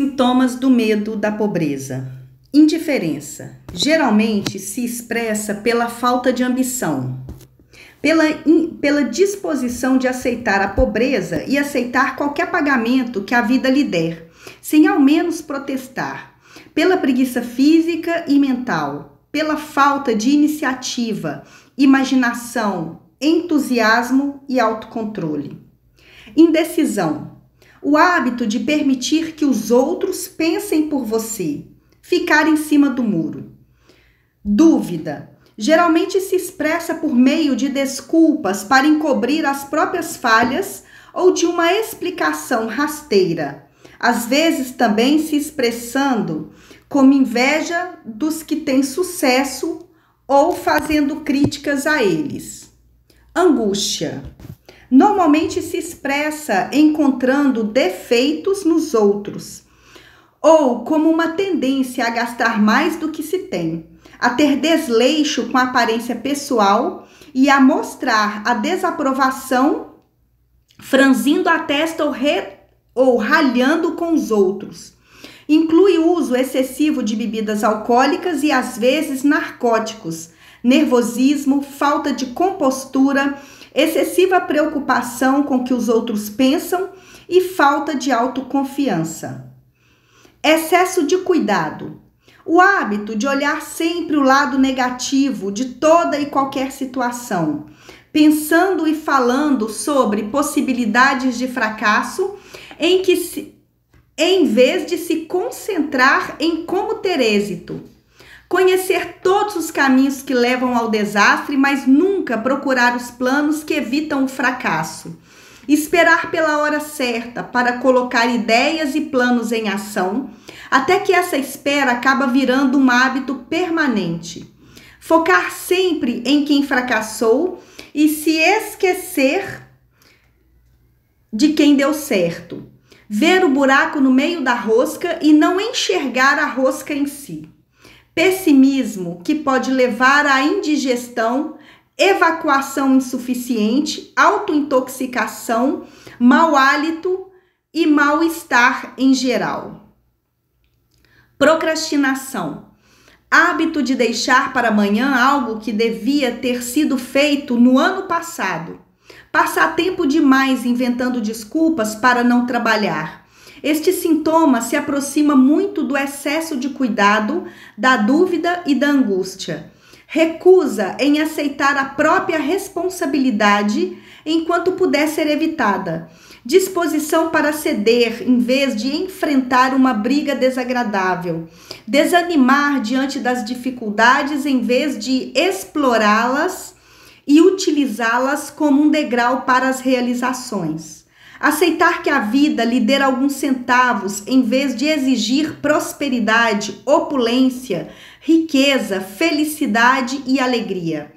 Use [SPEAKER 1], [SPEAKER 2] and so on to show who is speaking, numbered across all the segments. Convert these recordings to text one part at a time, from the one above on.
[SPEAKER 1] Sintomas do medo da pobreza. Indiferença. Geralmente se expressa pela falta de ambição, pela disposição de aceitar a pobreza e aceitar qualquer pagamento que a vida lhe der, sem ao menos protestar, pela preguiça física e mental, pela falta de iniciativa, imaginação, entusiasmo e autocontrole. Indecisão. O hábito de permitir que os outros pensem por você, ficar em cima do muro. Dúvida. Geralmente se expressa por meio de desculpas para encobrir as próprias falhas ou de uma explicação rasteira. Às vezes também se expressando como inveja dos que têm sucesso ou fazendo críticas a eles. Angústia. Normalmente se expressa encontrando defeitos nos outros, ou como uma tendência a gastar mais do que se tem, a ter desleixo com a aparência pessoal e a mostrar a desaprovação, franzindo a testa ou ralhando com os outros. Inclui o uso excessivo de bebidas alcoólicas e às vezes narcóticos, nervosismo, falta de compostura, excessiva preocupação com o que os outros pensam e falta de autoconfiança. Excesso de cuidado. O hábito de olhar sempre o lado negativo de toda e qualquer situação, pensando e falando sobre possibilidades de fracasso em vez de se concentrar em como ter êxito. Conhecer todos os caminhos que levam ao desastre, mas nunca procurar os planos que evitam o fracasso. Esperar pela hora certa para colocar ideias e planos em ação, até que essa espera acaba virando um hábito permanente. Focar sempre em quem fracassou e se esquecer de quem deu certo. Ver o buraco no meio da rosca e não enxergar a rosca em si. Pessimismo, que pode levar à indigestão, evacuação insuficiente, autointoxicação, mau hálito e mal-estar em geral. Procrastinação. Hábito de deixar para amanhã algo que devia ter sido feito no ano passado. Passar tempo demais inventando desculpas para não trabalhar. Este sintoma se aproxima muito do excesso de cuidado, da dúvida e da angústia. Recusa em aceitar a própria responsabilidade enquanto puder ser evitada. Disposição para ceder em vez de enfrentar uma briga desagradável. Desanimar diante das dificuldades em vez de explorá-las e utilizá-las como um degrau para as realizações. Aceitar que a vida lhe dê alguns centavos em vez de exigir prosperidade, opulência, riqueza, felicidade e alegria.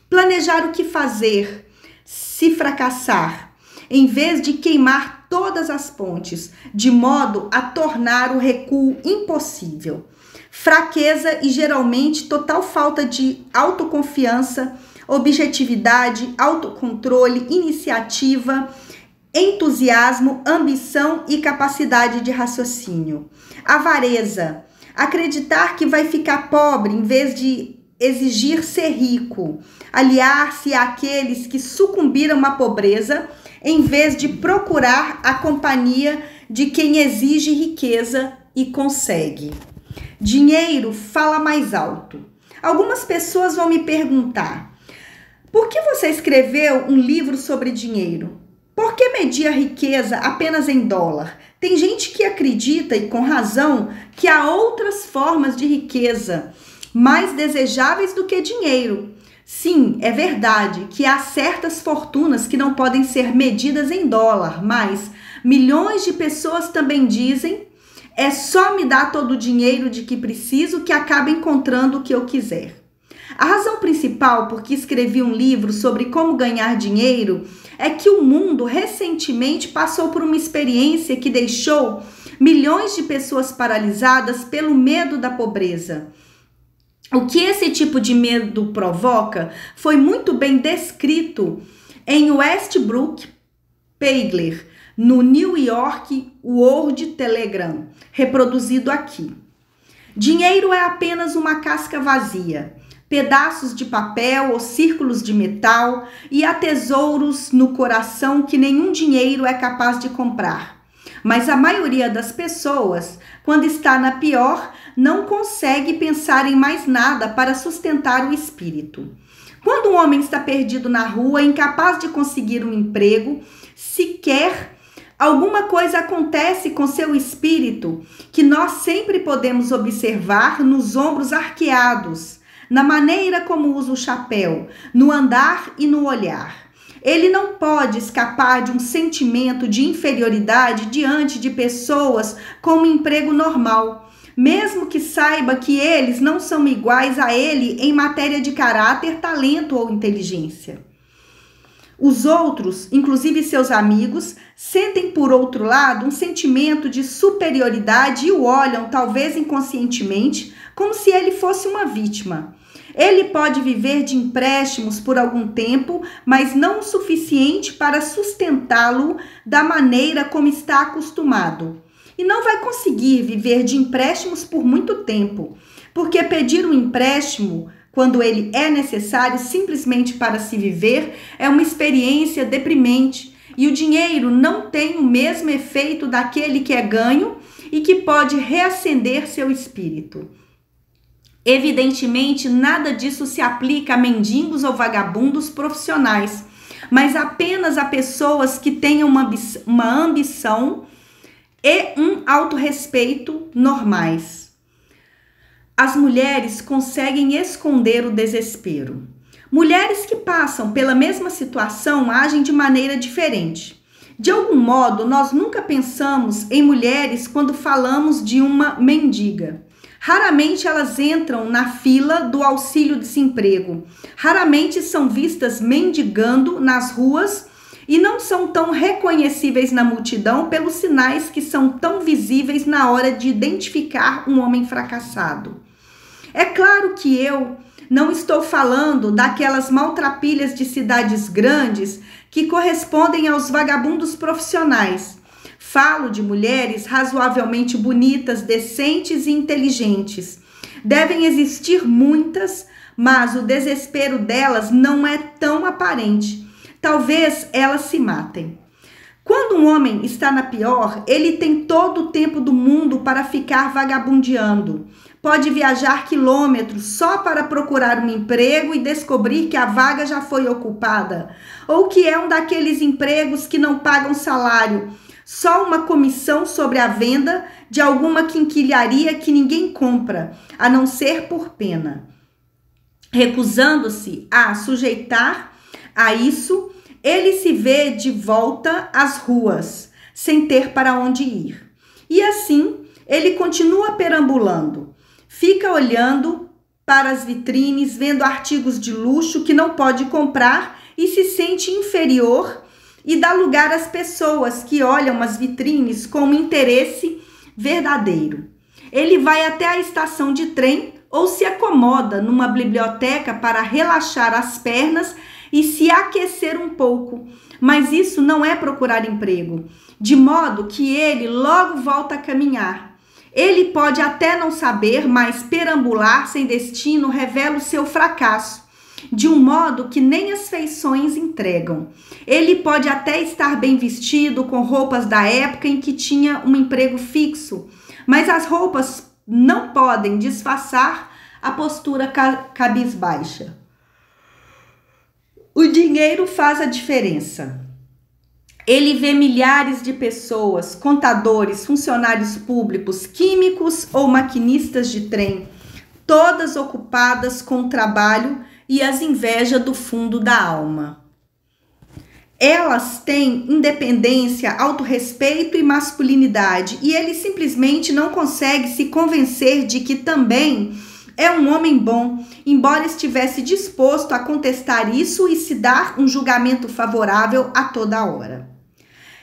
[SPEAKER 1] Planejar o que fazer se fracassar, em vez de queimar todas as pontes, de modo a tornar o recuo impossível. Fraqueza e geralmente total falta de autoconfiança, objetividade, autocontrole, iniciativa, entusiasmo, ambição e capacidade de raciocínio. Avareza. Acreditar que vai ficar pobre em vez de exigir ser rico. Aliar-se àqueles que sucumbiram à pobreza em vez de procurar a companhia de quem exige riqueza e consegue. Dinheiro fala mais alto. Algumas pessoas vão me perguntar: por que você escreveu um livro sobre dinheiro? Por que medir a riqueza apenas em dólar? Tem gente que acredita, e com razão, que há outras formas de riqueza mais desejáveis do que dinheiro. Sim, é verdade que há certas fortunas que não podem ser medidas em dólar, mas milhões de pessoas também dizem: é só me dar todo o dinheiro de que preciso que acabo encontrando o que eu quiser. A razão principal por que escrevi um livro sobre como ganhar dinheiro é que o mundo recentemente passou por uma experiência que deixou milhões de pessoas paralisadas pelo medo da pobreza. O que esse tipo de medo provoca foi muito bem descrito em Westbrook Pegler, no New York World Telegram, reproduzido aqui. Dinheiro é apenas uma casca vazia, pedaços de papel ou círculos de metal, e há tesouros no coração que nenhum dinheiro é capaz de comprar. Mas a maioria das pessoas, quando está na pior, não consegue pensar em mais nada para sustentar o espírito. Quando um homem está perdido na rua, incapaz de conseguir um emprego, sequer alguma coisa acontece com seu espírito que nós sempre podemos observar nos ombros arqueados, na maneira como usa o chapéu, no andar e no olhar. Ele não pode escapar de um sentimento de inferioridade diante de pessoas com um emprego normal, mesmo que saiba que eles não são iguais a ele em matéria de caráter, talento ou inteligência. Os outros, inclusive seus amigos, sentem por outro lado um sentimento de superioridade e o olham, talvez inconscientemente, como se ele fosse uma vítima. Ele pode viver de empréstimos por algum tempo, mas não o suficiente para sustentá-lo da maneira como está acostumado. E não vai conseguir viver de empréstimos por muito tempo, porque pedir um empréstimo, quando ele é necessário simplesmente para se viver, é uma experiência deprimente, e o dinheiro não tem o mesmo efeito daquele que é ganho e que pode reacender seu espírito. Evidentemente, nada disso se aplica a mendigos ou vagabundos profissionais, mas apenas a pessoas que tenham uma ambição e um autorrespeito normais. As mulheres conseguem esconder o desespero. Mulheres que passam pela mesma situação agem de maneira diferente. De algum modo, nós nunca pensamos em mulheres quando falamos de uma mendiga. Raramente elas entram na fila do auxílio-desemprego. Raramente são vistas mendigando nas ruas e não são tão reconhecíveis na multidão pelos sinais que são tão visíveis na hora de identificar um homem fracassado. É claro que eu não estou falando daquelas maltrapilhas de cidades grandes que correspondem aos vagabundos profissionais. Falo de mulheres razoavelmente bonitas, decentes e inteligentes. Devem existir muitas, mas o desespero delas não é tão aparente. Talvez elas se matem. Quando um homem está na pior, ele tem todo o tempo do mundo para ficar vagabundeando. Pode viajar quilômetros só para procurar um emprego e descobrir que a vaga já foi ocupada, ou que é um daqueles empregos que não pagam salário, só uma comissão sobre a venda de alguma quinquilharia que ninguém compra, a não ser por pena. Recusando-se a sujeitar a isso, ele se vê de volta às ruas, sem ter para onde ir. E assim, ele continua perambulando. Fica olhando para as vitrines, vendo artigos de luxo que não pode comprar e se sente inferior e dá lugar às pessoas que olham as vitrines com um interesse verdadeiro. Ele vai até a estação de trem ou se acomoda numa biblioteca para relaxar as pernas e se aquecer um pouco, mas isso não é procurar emprego, de modo que ele logo volta a caminhar. Ele pode até não saber, mas perambular sem destino revela o seu fracasso, de um modo que nem as feições entregam. Ele pode até estar bem vestido, com roupas da época em que tinha um emprego fixo, mas as roupas não podem disfarçar a postura cabisbaixa. O dinheiro faz a diferença. Ele vê milhares de pessoas, contadores, funcionários públicos, químicos ou maquinistas de trem, todas ocupadas com o trabalho e as inveja do fundo da alma. Elas têm independência, autorrespeito e masculinidade, e ele simplesmente não consegue se convencer de que também é um homem bom, embora estivesse disposto a contestar isso e se dar um julgamento favorável a toda hora.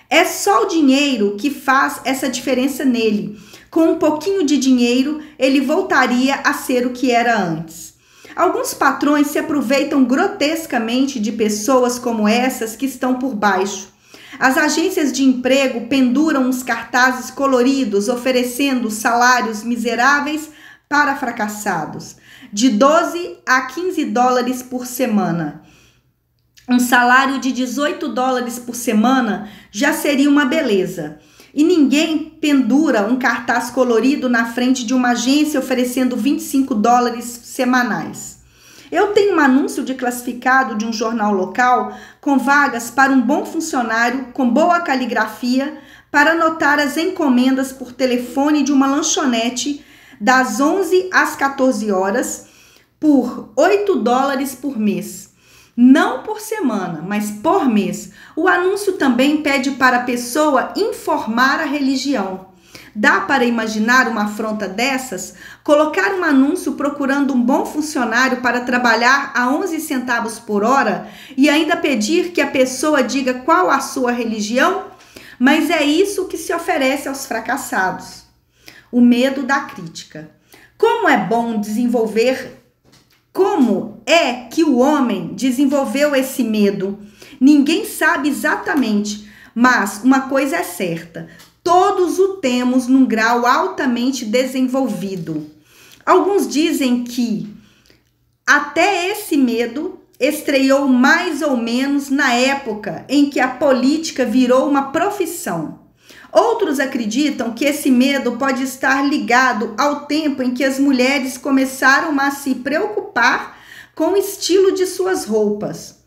[SPEAKER 1] É só o dinheiro que faz essa diferença nele. Com um pouquinho de dinheiro, ele voltaria a ser o que era antes. Alguns patrões se aproveitam grotescamente de pessoas como essas que estão por baixo. As agências de emprego penduram uns cartazes coloridos oferecendo salários miseráveis para fracassados, de 12 a 15 dólares por semana. Um salário de 18 dólares por semana já seria uma beleza. E ninguém pendura um cartaz colorido na frente de uma agência oferecendo 25 dólares semanais. Eu tenho um anúncio de classificado de um jornal local com vagas para um bom funcionário com boa caligrafia para anotar as encomendas por telefone de uma lanchonete das 11 às 14 horas por 8 dólares por mês. Não por semana, mas por mês. O anúncio também pede para a pessoa informar a religião. Dá para imaginar uma afronta dessas? Colocar um anúncio procurando um bom funcionário para trabalhar a 11 centavos por hora e ainda pedir que a pessoa diga qual a sua religião? Mas é isso que se oferece aos fracassados. O medo da crítica. Como é que o homem desenvolveu esse medo? Ninguém sabe exatamente, mas uma coisa é certa: todos o temos num grau altamente desenvolvido. Alguns dizem que até esse medo estreou mais ou menos na época em que a política virou uma profissão. Outros acreditam que esse medo pode estar ligado ao tempo em que as mulheres começaram a se preocupar com o estilo de suas roupas.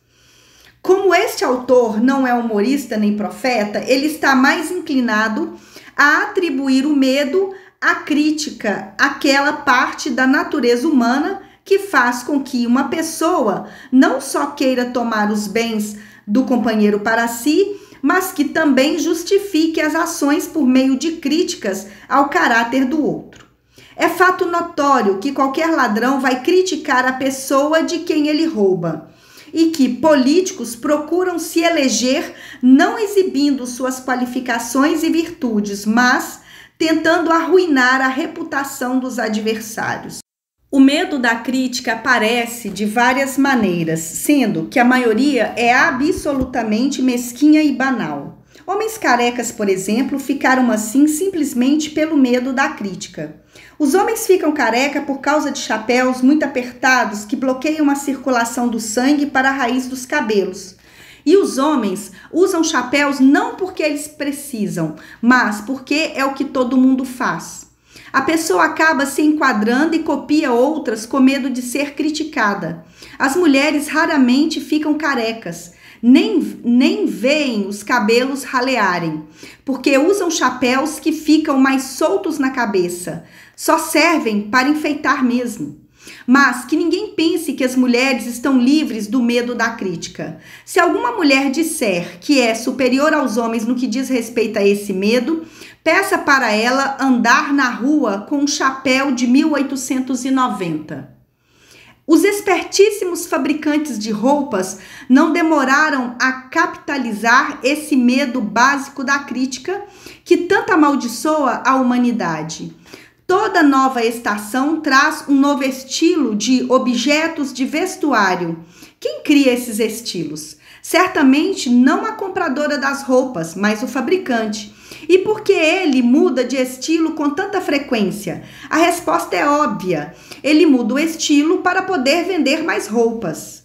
[SPEAKER 1] Como este autor não é humorista nem profeta, ele está mais inclinado a atribuir o medo à crítica, àquela parte da natureza humana que faz com que uma pessoa não só queira tomar os bens do companheiro para si, mas que também justifique as ações por meio de críticas ao caráter do outro. É fato notório que qualquer ladrão vai criticar a pessoa de quem ele rouba e que políticos procuram se eleger não exibindo suas qualificações e virtudes, mas tentando arruinar a reputação dos adversários. O medo da crítica aparece de várias maneiras, sendo que a maioria é absolutamente mesquinha e banal. Homens carecas, por exemplo, ficaram assim simplesmente pelo medo da crítica. Os homens ficam careca por causa de chapéus muito apertados que bloqueiam a circulação do sangue para a raiz dos cabelos. E os homens usam chapéus não porque eles precisam, mas porque é o que todo mundo faz. A pessoa acaba se enquadrando e copia outras com medo de ser criticada. As mulheres raramente ficam carecas, nem veem os cabelos ralearem, porque usam chapéus que ficam mais soltos na cabeça. Só servem para enfeitar mesmo. Mas que ninguém pense que as mulheres estão livres do medo da crítica. Se alguma mulher disser que é superior aos homens no que diz respeito a esse medo, peça para ela andar na rua com um chapéu de 1890. Os espertíssimos fabricantes de roupas não demoraram a capitalizar esse medo básico da crítica que tanto amaldiçoa a humanidade. Toda nova estação traz um novo estilo de objetos de vestuário. Quem cria esses estilos? Certamente não a compradora das roupas, mas o fabricante. E por que ele muda de estilo com tanta frequência? A resposta é óbvia. Ele muda o estilo para poder vender mais roupas.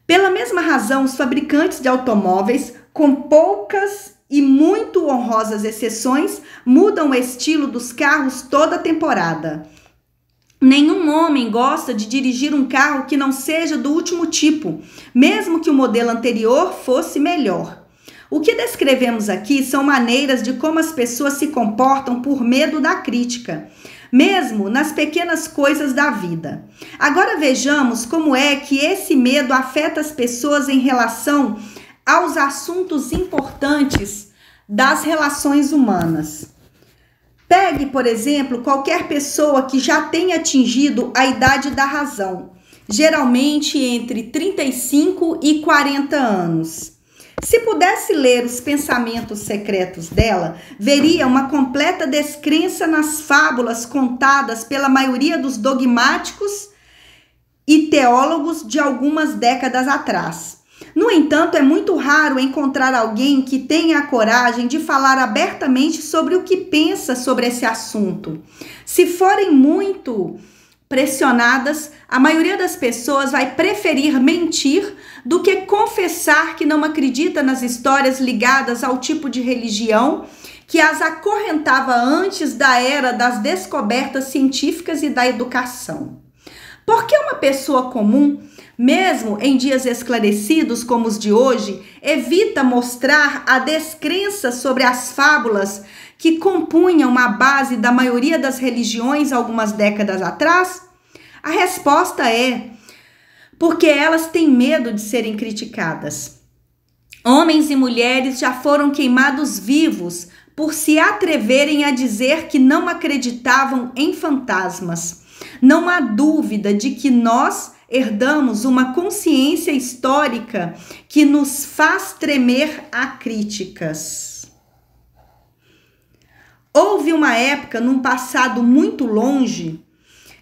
[SPEAKER 1] Pela mesma razão, os fabricantes de automóveis, com poucas e muito honrosas exceções, mudam o estilo dos carros toda a temporada. Nenhum homem gosta de dirigir um carro que não seja do último tipo, mesmo que o modelo anterior fosse melhor. O que descrevemos aqui são maneiras de como as pessoas se comportam por medo da crítica, mesmo nas pequenas coisas da vida. Agora vejamos como é que esse medo afeta as pessoas em relação aos assuntos importantes das relações humanas. Pegue, por exemplo, qualquer pessoa que já tenha atingido a idade da razão, geralmente entre 35 e 40 anos. Se pudesse ler os pensamentos secretos dela, veria uma completa descrença nas fábulas contadas pela maioria dos dogmáticos e teólogos de algumas décadas atrás. No entanto, é muito raro encontrar alguém que tenha a coragem de falar abertamente sobre o que pensa sobre esse assunto. Se forem muito pressionadas, a maioria das pessoas vai preferir mentir do que confessar que não acredita nas histórias ligadas ao tipo de religião que as acorrentava antes da era das descobertas científicas e da educação. Por que uma pessoa comum, mesmo em dias esclarecidos como os de hoje, evita mostrar a descrença sobre as fábulas que compunham a base da maioria das religiões algumas décadas atrás? A resposta é porque elas têm medo de serem criticadas. Homens e mulheres já foram queimados vivos por se atreverem a dizer que não acreditavam em fantasmas. Não há dúvida de que nós herdamos uma consciência histórica que nos faz tremer a críticas. Houve uma época, num passado muito longe,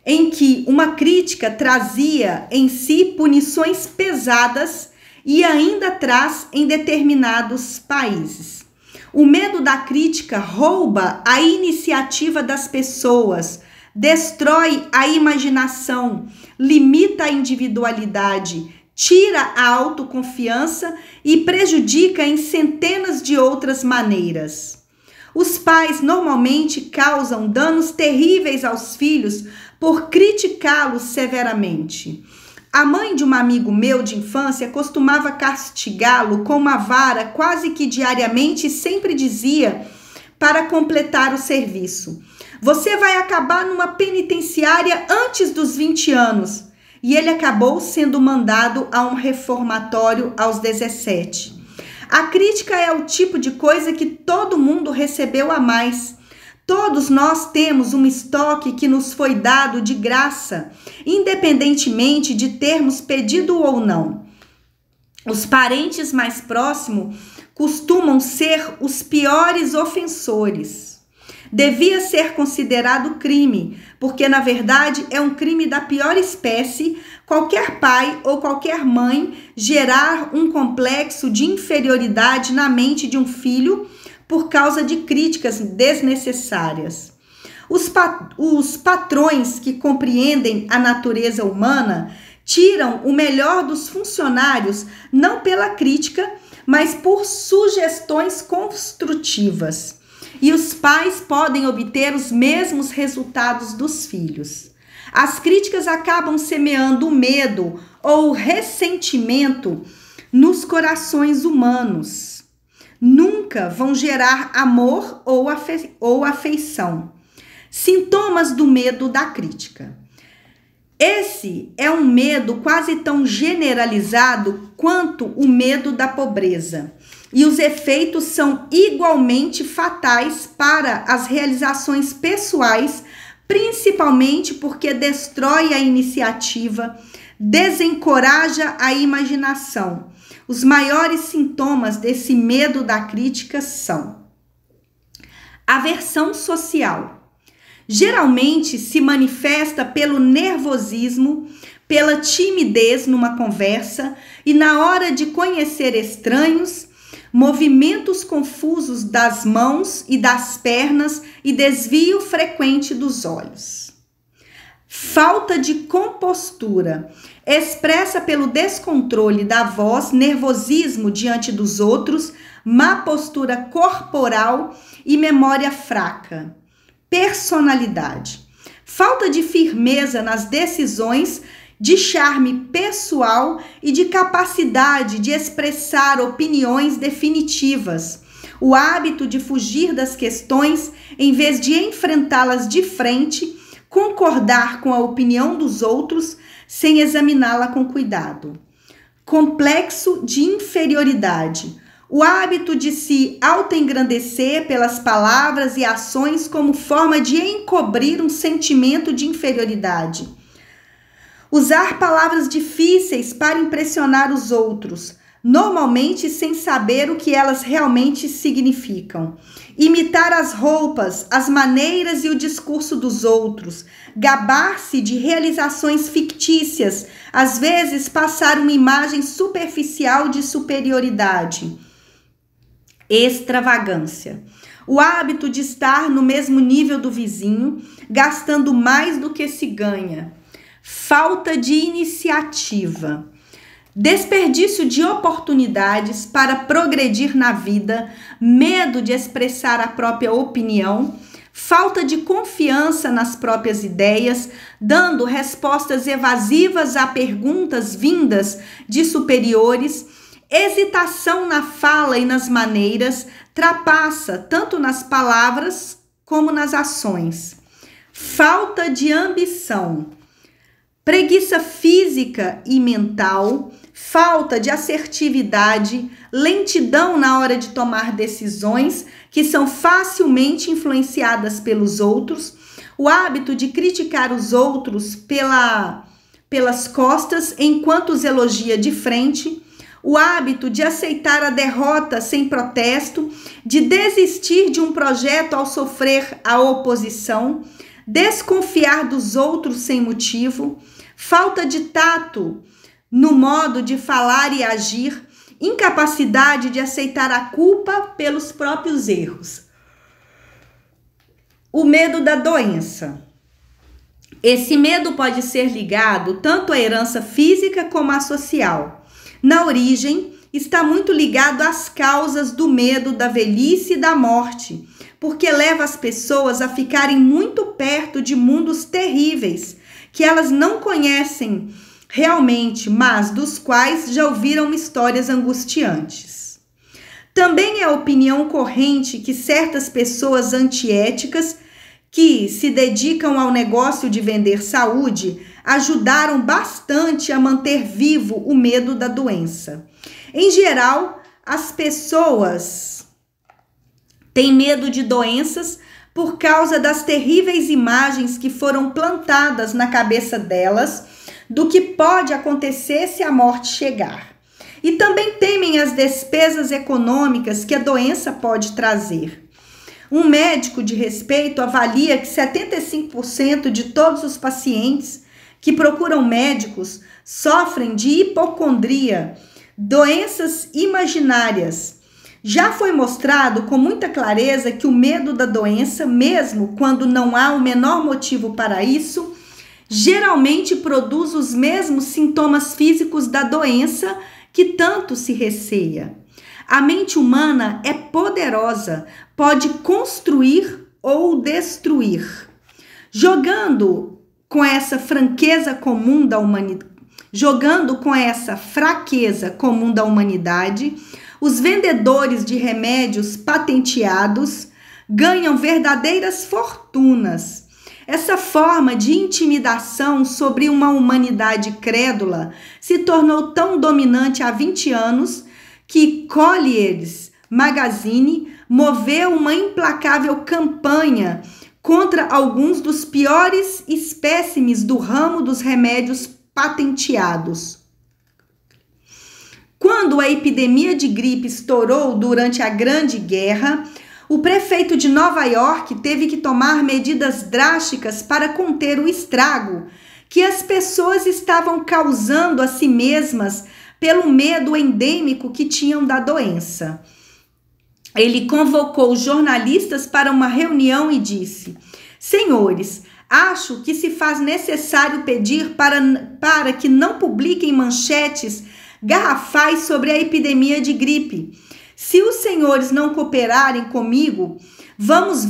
[SPEAKER 1] em que uma crítica trazia em si punições pesadas e ainda traz em determinados países. O medo da crítica rouba a iniciativa das pessoas, destrói a imaginação, limita a individualidade, tira a autoconfiança e prejudica em centenas de outras maneiras. Os pais normalmente causam danos terríveis aos filhos por criticá-los severamente. A mãe de um amigo meu de infância costumava castigá-lo com uma vara quase que diariamente e sempre dizia, para completar o serviço: "Você vai acabar numa penitenciária antes dos 20 anos." E ele acabou sendo mandado a um reformatório aos 17. A crítica é o tipo de coisa que todo mundo recebeu a mais. Todos nós temos um estoque que nos foi dado de graça, independentemente de termos pedido ou não. Os parentes mais próximos costumam ser os piores ofensores. Devia ser considerado crime, porque na verdade é um crime da pior espécie qualquer pai ou qualquer mãe gerar um complexo de inferioridade na mente de um filho por causa de críticas desnecessárias. Os patrões que compreendem a natureza humana tiram o melhor dos funcionários não pela crítica, mas por sugestões construtivas. E os pais podem obter os mesmos resultados dos filhos. As críticas acabam semeando o medo ou o ressentimento nos corações humanos. Nunca vão gerar amor ou afeição. Sintomas do medo da crítica. Esse é um medo quase tão generalizado quanto o medo da pobreza. E os efeitos são igualmente fatais para as realizações pessoais, principalmente porque destrói a iniciativa, desencoraja a imaginação. Os maiores sintomas desse medo da crítica são: aversão social. Geralmente se manifesta pelo nervosismo, pela timidez numa conversa e na hora de conhecer estranhos, movimentos confusos das mãos e das pernas e desvio frequente dos olhos. Falta de compostura, expressa pelo descontrole da voz, nervosismo diante dos outros, má postura corporal e memória fraca. Personalidade, falta de firmeza nas decisões, de charme pessoal e de capacidade de expressar opiniões definitivas. O hábito de fugir das questões em vez de enfrentá-las de frente, concordar com a opinião dos outros sem examiná-la com cuidado. Complexo de inferioridade. O hábito de se autoengrandecer pelas palavras e ações como forma de encobrir um sentimento de inferioridade. Usar palavras difíceis para impressionar os outros. normalmente sem saber o que elas realmente significam. Imitar as roupas, as maneiras e o discurso dos outros, gabar-se de realizações fictícias, às vezes passar uma imagem superficial de superioridade. Extravagância. O hábito de estar no mesmo nível do vizinho, gastando mais do que se ganha. Falta de iniciativa. Desperdício de oportunidades para progredir na vida, medo de expressar a própria opinião, falta de confiança nas próprias ideias, dando respostas evasivas a perguntas vindas de superiores, hesitação na fala e nas maneiras, trapaça tanto nas palavras como nas ações. Falta de ambição. Preguiça física e mental, falta de assertividade, lentidão na hora de tomar decisões que são facilmente influenciadas pelos outros, o hábito de criticar os outros pelas costas enquanto os elogia de frente, o hábito de aceitar a derrota sem protesto, de desistir de um projeto ao sofrer a oposição, desconfiar dos outros sem motivo, falta de tato no modo de falar e agir, incapacidade de aceitar a culpa pelos próprios erros. O medo da doença. Esse medo pode ser ligado tanto à herança física como à social. Na origem, está muito ligado às causas do medo da velhice e da morte, porque leva as pessoas a ficarem muito perto de mundos terríveis, que elas não conhecem realmente, mas dos quais já ouviram histórias angustiantes. Também é a opinião corrente que certas pessoas antiéticas que se dedicam ao negócio de vender saúde ajudaram bastante a manter vivo o medo da doença. Em geral, as pessoas têm medo de doenças por causa das terríveis imagens que foram plantadas na cabeça delas do que pode acontecer se a morte chegar. E também temem as despesas econômicas que a doença pode trazer. Um médico de respeito avalia que 75% de todos os pacientes que procuram médicos sofrem de hipocondria, doenças imaginárias. Já foi mostrado com muita clareza que o medo da doença, mesmo quando não há o menor motivo para isso, geralmente produz os mesmos sintomas físicos da doença que tanto se receia. A mente humana é poderosa, pode construir ou destruir. Jogando com essa fraqueza comum da humanidade, os vendedores de remédios patenteados ganham verdadeiras fortunas. Essa forma de intimidação sobre uma humanidade crédula se tornou tão dominante há 20 anos que Collier's Magazine moveu uma implacável campanha contra alguns dos piores espécimes do ramo dos remédios patenteados. Quando a epidemia de gripe estourou durante a Grande Guerra, o prefeito de Nova York teve que tomar medidas drásticas para conter o estrago que as pessoas estavam causando a si mesmas pelo medo endêmico que tinham da doença. Ele convocou jornalistas para uma reunião e disse: "Senhores, acho que se faz necessário pedir para que não publiquem manchetes garrafais sobre a epidemia de gripe. Se os senhores não cooperarem comigo, vamos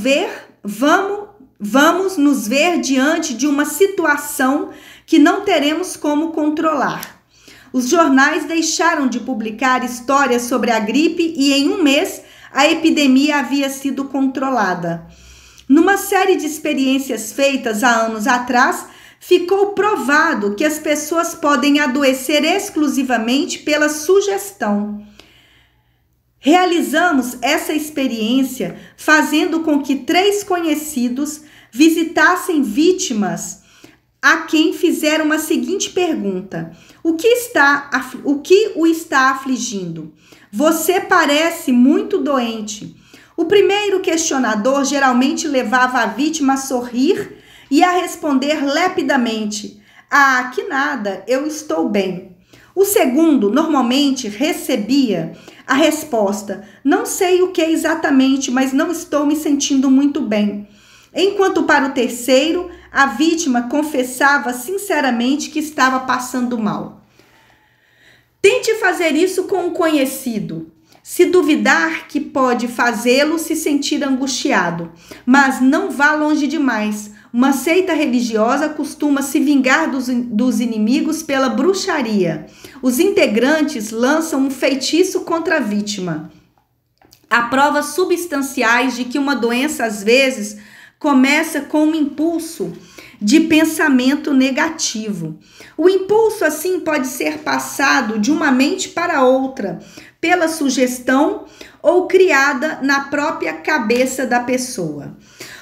[SPEAKER 1] nos ver diante de uma situação que não teremos como controlar." Os jornais deixaram de publicar histórias sobre a gripe e em um mês a epidemia havia sido controlada. Numa série de experiências feitas há anos atrás, ficou provado que as pessoas podem adoecer exclusivamente pela sugestão. Realizamos essa experiência fazendo com que 3 conhecidos visitassem vítimas a quem fizeram a seguinte pergunta: o que o está afligindo? Você parece muito doente. O primeiro questionador geralmente levava a vítima a sorrir e a responder lepidamente: ah, que nada, eu estou bem. O segundo normalmente recebia a resposta: não sei o que exatamente, mas não estou me sentindo muito bem. Enquanto para o terceiro, a vítima confessava sinceramente que estava passando mal. Tente fazer isso com um conhecido. Se duvidar que pode fazê-lo se sentir angustiado, mas não vá longe demais. Uma seita religiosa costuma se vingar dos inimigos pela bruxaria. Os integrantes lançam um feitiço contra a vítima. Há provas substanciais de que uma doença, às vezes, começa com um impulso de pensamento negativo. O impulso, assim, pode ser passado de uma mente para outra, pela sugestão ou criada na própria cabeça da pessoa.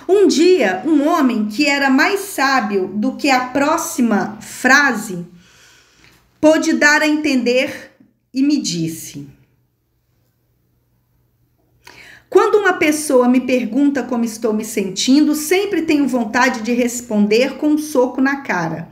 [SPEAKER 1] Um dia, um homem que era mais sábio do que a próxima frase pôde dar a entender e me disse: quando uma pessoa me pergunta como estou me sentindo, sempre tenho vontade de responder com um soco na cara.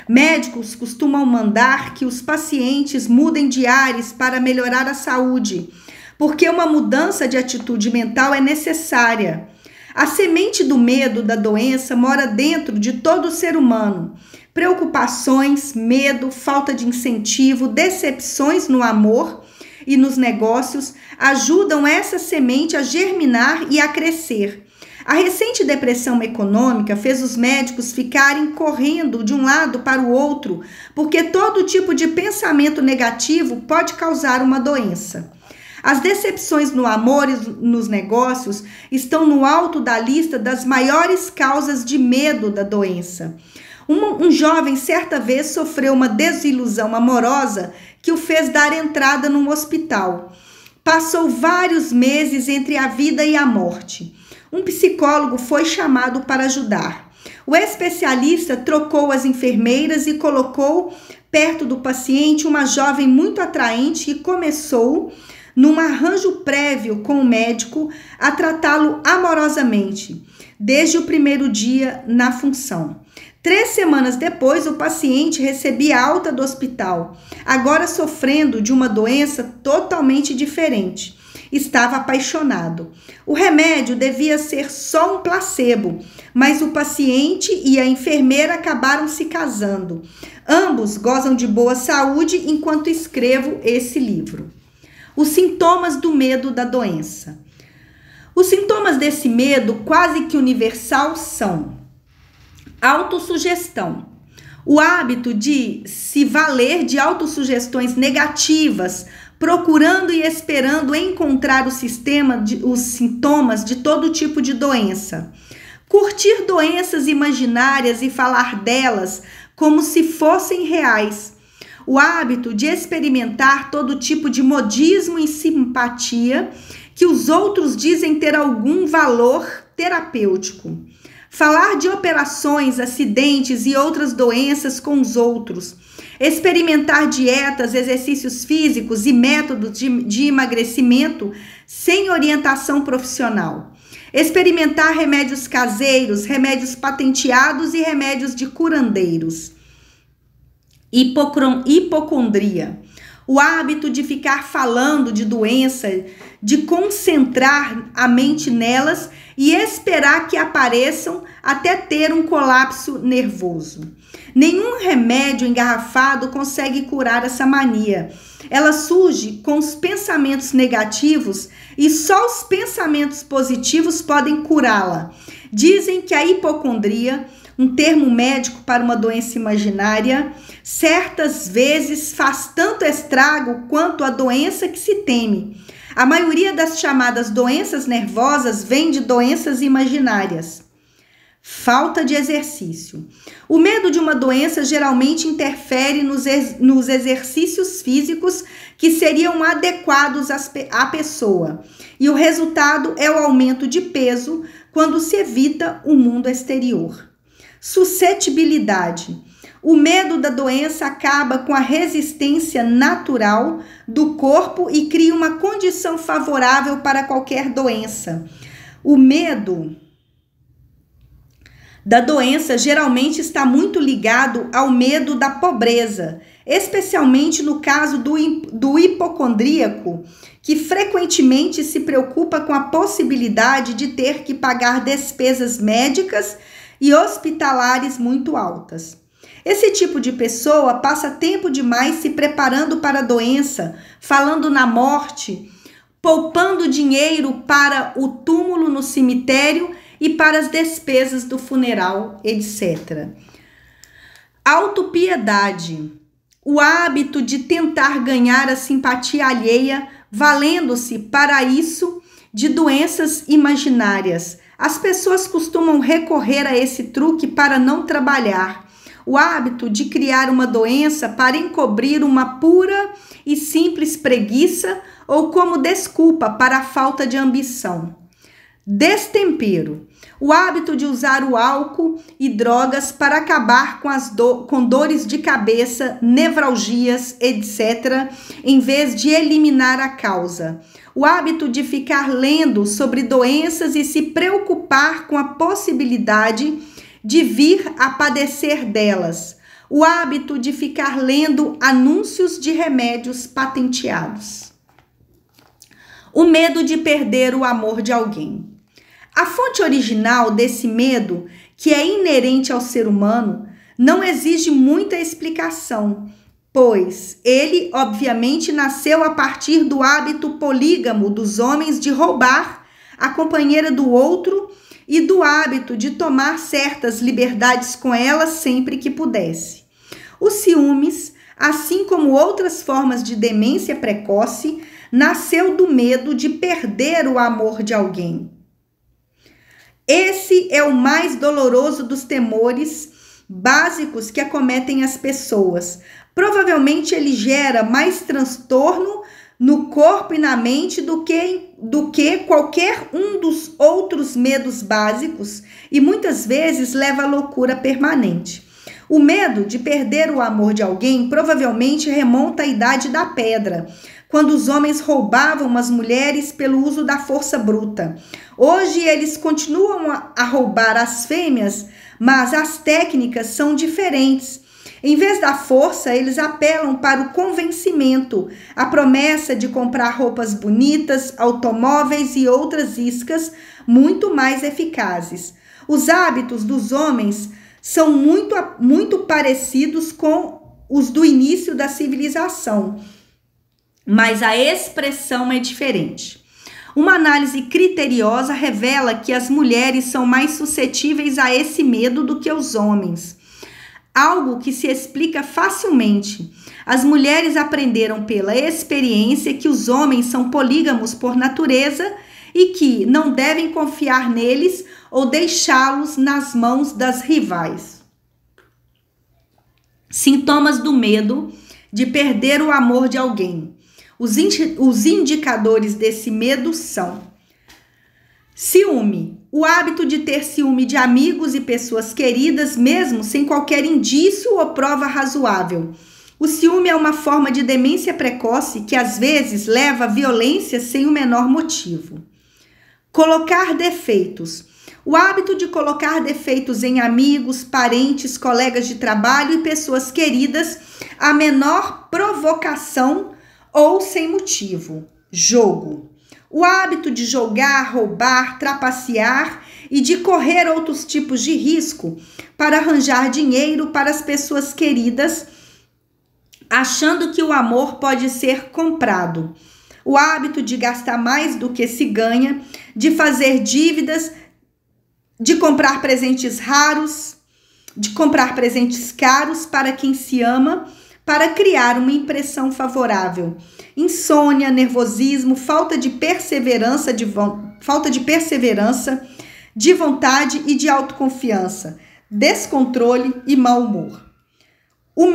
[SPEAKER 1] Médicos costumam mandar que os pacientes mudem de ares para melhorar a saúde, porque uma mudança de atitude mental é necessária. A semente do medo da doença mora dentro de todo ser humano. Preocupações, medo, falta de incentivo, decepções no amor e nos negócios ajudam essa semente a germinar e a crescer. A recente depressão econômica fez os médicos ficarem correndo de um lado para o outro, porque todo tipo de pensamento negativo pode causar uma doença. As decepções no amor e nos negócios estão no alto da lista das maiores causas de medo da doença. Um jovem certa vez sofreu uma desilusão amorosa que o fez dar entrada num hospital. Passou vários meses entre a vida e a morte. Um psicólogo foi chamado para ajudar. O especialista trocou as enfermeiras e colocou perto do paciente uma jovem muito atraente e começou, num arranjo prévio com o médico, a tratá-lo amorosamente, desde o primeiro dia na função. 3 semanas depois, o paciente recebia alta do hospital, agora sofrendo de uma doença totalmente diferente. Estava apaixonado. O remédio devia ser só um placebo, mas o paciente e a enfermeira acabaram se casando. Ambos gozam de boa saúde enquanto escrevo esse livro. Os sintomas do medo da doença. Os sintomas desse medo quase que universal são: autossugestão. O hábito de se valer de autossugestões negativas, procurando e esperando encontrar os sintomas de todo tipo de doença. Curtir doenças imaginárias e falar delas como se fossem reais. O hábito de experimentar todo tipo de modismo e simpatia que os outros dizem ter algum valor terapêutico. Falar de operações, acidentes e outras doenças com os outros. Experimentar dietas, exercícios físicos e métodos de emagrecimento sem orientação profissional. Experimentar remédios caseiros, remédios patenteados e remédios de curandeiros. Hipocondria. O hábito de ficar falando de doença, de concentrar a mente nelas e esperar que apareçam até ter um colapso nervoso. Nenhum remédio engarrafado consegue curar essa mania. Ela surge com os pensamentos negativos e só os pensamentos positivos podem curá-la. Dizem que a hipocondria, um termo médico para uma doença imaginária, certas vezes faz tanto estrago quanto a doença que se teme. A maioria das chamadas doenças nervosas vem de doenças imaginárias. Falta de exercício. O medo de uma doença geralmente interfere nos exercícios físicos que seriam adequados à pessoa. E o resultado é o aumento de peso quando se evita o mundo exterior. Suscetibilidade. O medo da doença acaba com a resistência natural do corpo e cria uma condição favorável para qualquer doença. O medo da doença geralmente está muito ligado ao medo da pobreza, especialmente no caso do hipocondríaco, que frequentemente se preocupa com a possibilidade de ter que pagar despesas médicas e hospitalares muito altas. Esse tipo de pessoa passa tempo demais se preparando para a doença, falando na morte, poupando dinheiro para o túmulo no cemitério e para as despesas do funeral, etc. Autopiedade. O hábito de tentar ganhar a simpatia alheia, valendo-se para isso de doenças imaginárias. As pessoas costumam recorrer a esse truque para não trabalhar. O hábito de criar uma doença para encobrir uma pura e simples preguiça ou como desculpa para a falta de ambição. Destempero. O hábito de usar o álcool e drogas para acabar com dores de cabeça, nevralgias, etc., em vez de eliminar a causa. O hábito de ficar lendo sobre doenças e se preocupar com a possibilidade de vir a padecer delas. O hábito de ficar lendo anúncios de remédios patenteados. O medo de perder o amor de alguém. A fonte original desse medo, que é inerente ao ser humano, não exige muita explicação, pois ele, obviamente, nasceu a partir do hábito polígamo dos homens de roubar a companheira do outro e do hábito de tomar certas liberdades com ela sempre que pudesse. Os ciúmes, assim como outras formas de demência precoce, nasceu do medo de perder o amor de alguém. Esse é o mais doloroso dos temores básicos que acometem as pessoas. Provavelmente ele gera mais transtorno no corpo e na mente do que qualquer um dos outros medos básicos e muitas vezes leva à loucura permanente. O medo de perder o amor de alguém provavelmente remonta à Idade da Pedra, quando os homens roubavam as mulheres pelo uso da força bruta. Hoje eles continuam a roubar as fêmeas, mas as técnicas são diferentes. Em vez da força, eles apelam para o convencimento, a promessa de comprar roupas bonitas, automóveis e outras iscas muito mais eficazes. Os hábitos dos homens são muito parecidos com os do início da civilização, mas a expressão é diferente. Uma análise criteriosa revela que as mulheres são mais suscetíveis a esse medo do que os homens. Algo que se explica facilmente. As mulheres aprenderam pela experiência que os homens são polígamos por natureza e que não devem confiar neles ou deixá-los nas mãos das rivais. Sintomas do medo de perder o amor de alguém. Os indicadores desse medo são: ciúme, o hábito de ter ciúme de amigos e pessoas queridas, mesmo sem qualquer indício ou prova razoável. O ciúme é uma forma de demência precoce que às vezes leva à violência sem o menor motivo. Colocar defeitos. O hábito de colocar defeitos em amigos, parentes, colegas de trabalho e pessoas queridas à menor provocação ou sem motivo. Jogo. O hábito de jogar, roubar, trapacear e de correr outros tipos de risco para arranjar dinheiro para as pessoas queridas, achando que o amor pode ser comprado. O hábito de gastar mais do que se ganha, de fazer dívidas, de comprar presentes raros, de comprar presentes caros para quem se ama, para criar uma impressão favorável. Insônia, nervosismo, falta de perseverança, de vontade e de autoconfiança, descontrole e mau humor. O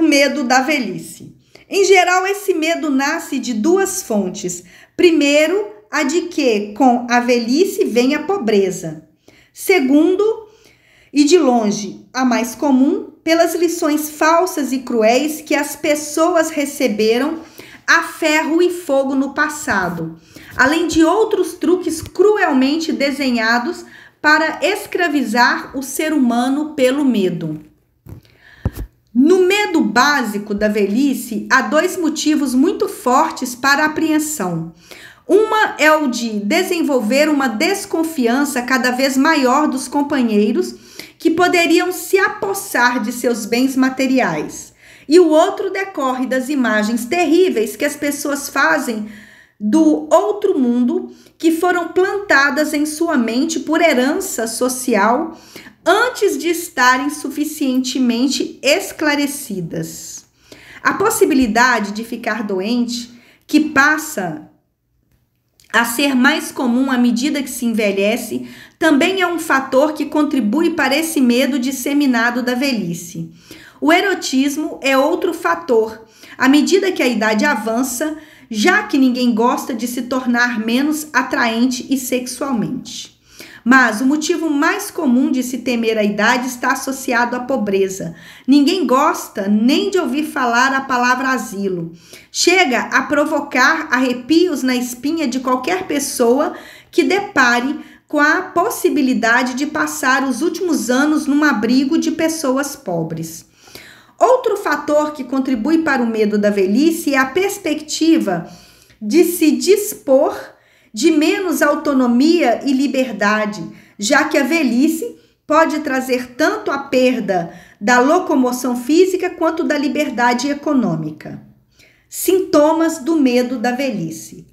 [SPEAKER 1] medo da velhice. Em geral, esse medo nasce de duas fontes. Primeiro, a de que com a velhice vem a pobreza. Segundo, e de longe a mais comum, pelas lições falsas e cruéis que as pessoas receberam a ferro e fogo no passado, além de outros truques cruelmente desenhados para escravizar o ser humano pelo medo. No medo básico da velhice, há dois motivos muito fortes para a apreensão. Uma é o de desenvolver uma desconfiança cada vez maior dos companheiros que poderiam se apossar de seus bens materiais. E o outro decorre das imagens terríveis que as pessoas fazem do outro mundo, que foram plantadas em sua mente por herança social antes de estarem suficientemente esclarecidas. A possibilidade de ficar doente, que passa a ser mais comum à medida que se envelhece, também é um fator que contribui para esse medo disseminado da velhice. O erotismo é outro fator. À medida que a idade avança, já que ninguém gosta de se tornar menos atraente e sexualmente. Mas o motivo mais comum de se temer a idade está associado à pobreza. Ninguém gosta nem de ouvir falar a palavra asilo. Chega a provocar arrepios na espinha de qualquer pessoa que depare com a possibilidade de passar os últimos anos num abrigo de pessoas pobres. Outro fator que contribui para o medo da velhice é a perspectiva de se dispor de menos autonomia e liberdade, já que a velhice pode trazer tanto a perda da locomoção física quanto da liberdade econômica. Sintomas do medo da velhice.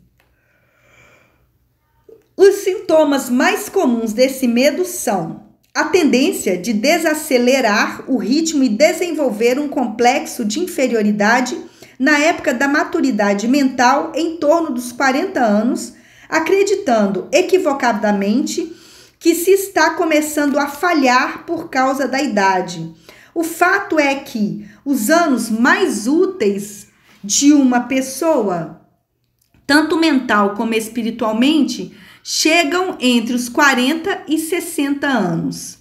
[SPEAKER 1] Os sintomas mais comuns desse medo são a tendência de desacelerar o ritmo e desenvolver um complexo de inferioridade na época da maturidade mental em torno dos 40 anos, acreditando equivocadamente que se está começando a falhar por causa da idade. O fato é que os anos mais úteis de uma pessoa, tanto mental como espiritualmente, chegam entre os 40 e 60 anos.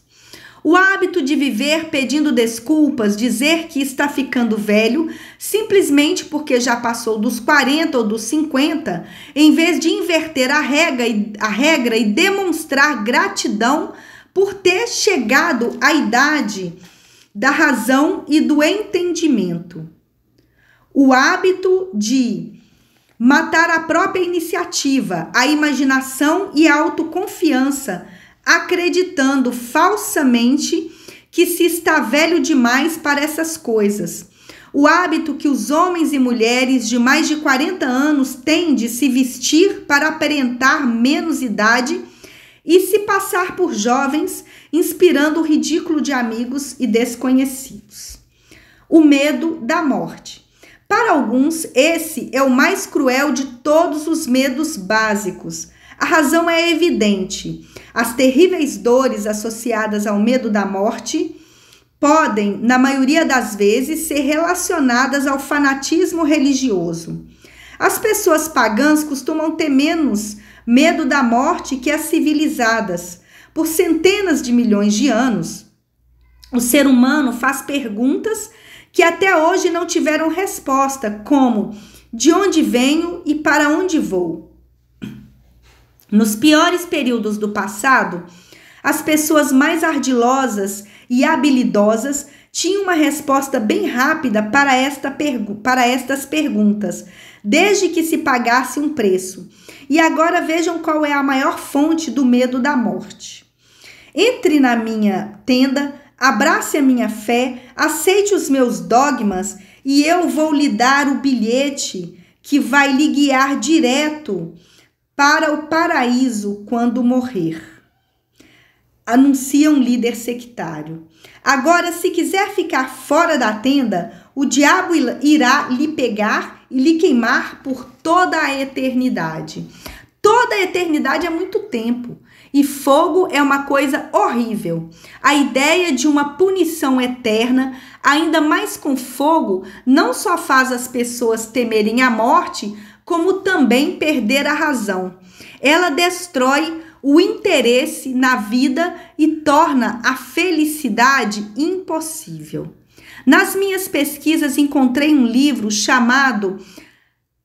[SPEAKER 1] O hábito de viver pedindo desculpas, dizer que está ficando velho, simplesmente porque já passou dos 40 ou dos 50, em vez de inverter a regra e demonstrar gratidão por ter chegado à idade da razão e do entendimento. O hábito de matar a própria iniciativa, a imaginação e a autoconfiança, acreditando falsamente que se está velho demais para essas coisas. O hábito que os homens e mulheres de mais de 40 anos têm de se vestir para aparentar menos idade e se passar por jovens, inspirando o ridículo de amigos e desconhecidos. O medo da morte. Para alguns, esse é o mais cruel de todos os medos básicos. A razão é evidente. As terríveis dores associadas ao medo da morte podem, na maioria das vezes, ser relacionadas ao fanatismo religioso. As pessoas pagãs costumam ter menos medo da morte que as civilizadas. Por centenas de milhões de anos, o ser humano faz perguntas que até hoje não tiveram resposta, como: de onde venho e para onde vou? Nos piores períodos do passado, as pessoas mais ardilosas e habilidosas tinham uma resposta bem rápida para estas perguntas, desde que se pagasse um preço. E agora vejam qual é a maior fonte do medo da morte. Entre na minha tenda, abrace a minha fé, aceite os meus dogmas e eu vou lhe dar o bilhete que vai lhe guiar direto para o paraíso quando morrer. Anuncia um líder sectário. Agora, se quiser ficar fora da tenda, o diabo irá lhe pegar e lhe queimar por toda a eternidade. Toda a eternidade é muito tempo. E fogo é uma coisa horrível. A ideia de uma punição eterna, ainda mais com fogo, não só faz as pessoas temerem a morte, como também perder a razão. Ela destrói o interesse na vida e torna a felicidade impossível. Nas minhas pesquisas encontrei um livro chamado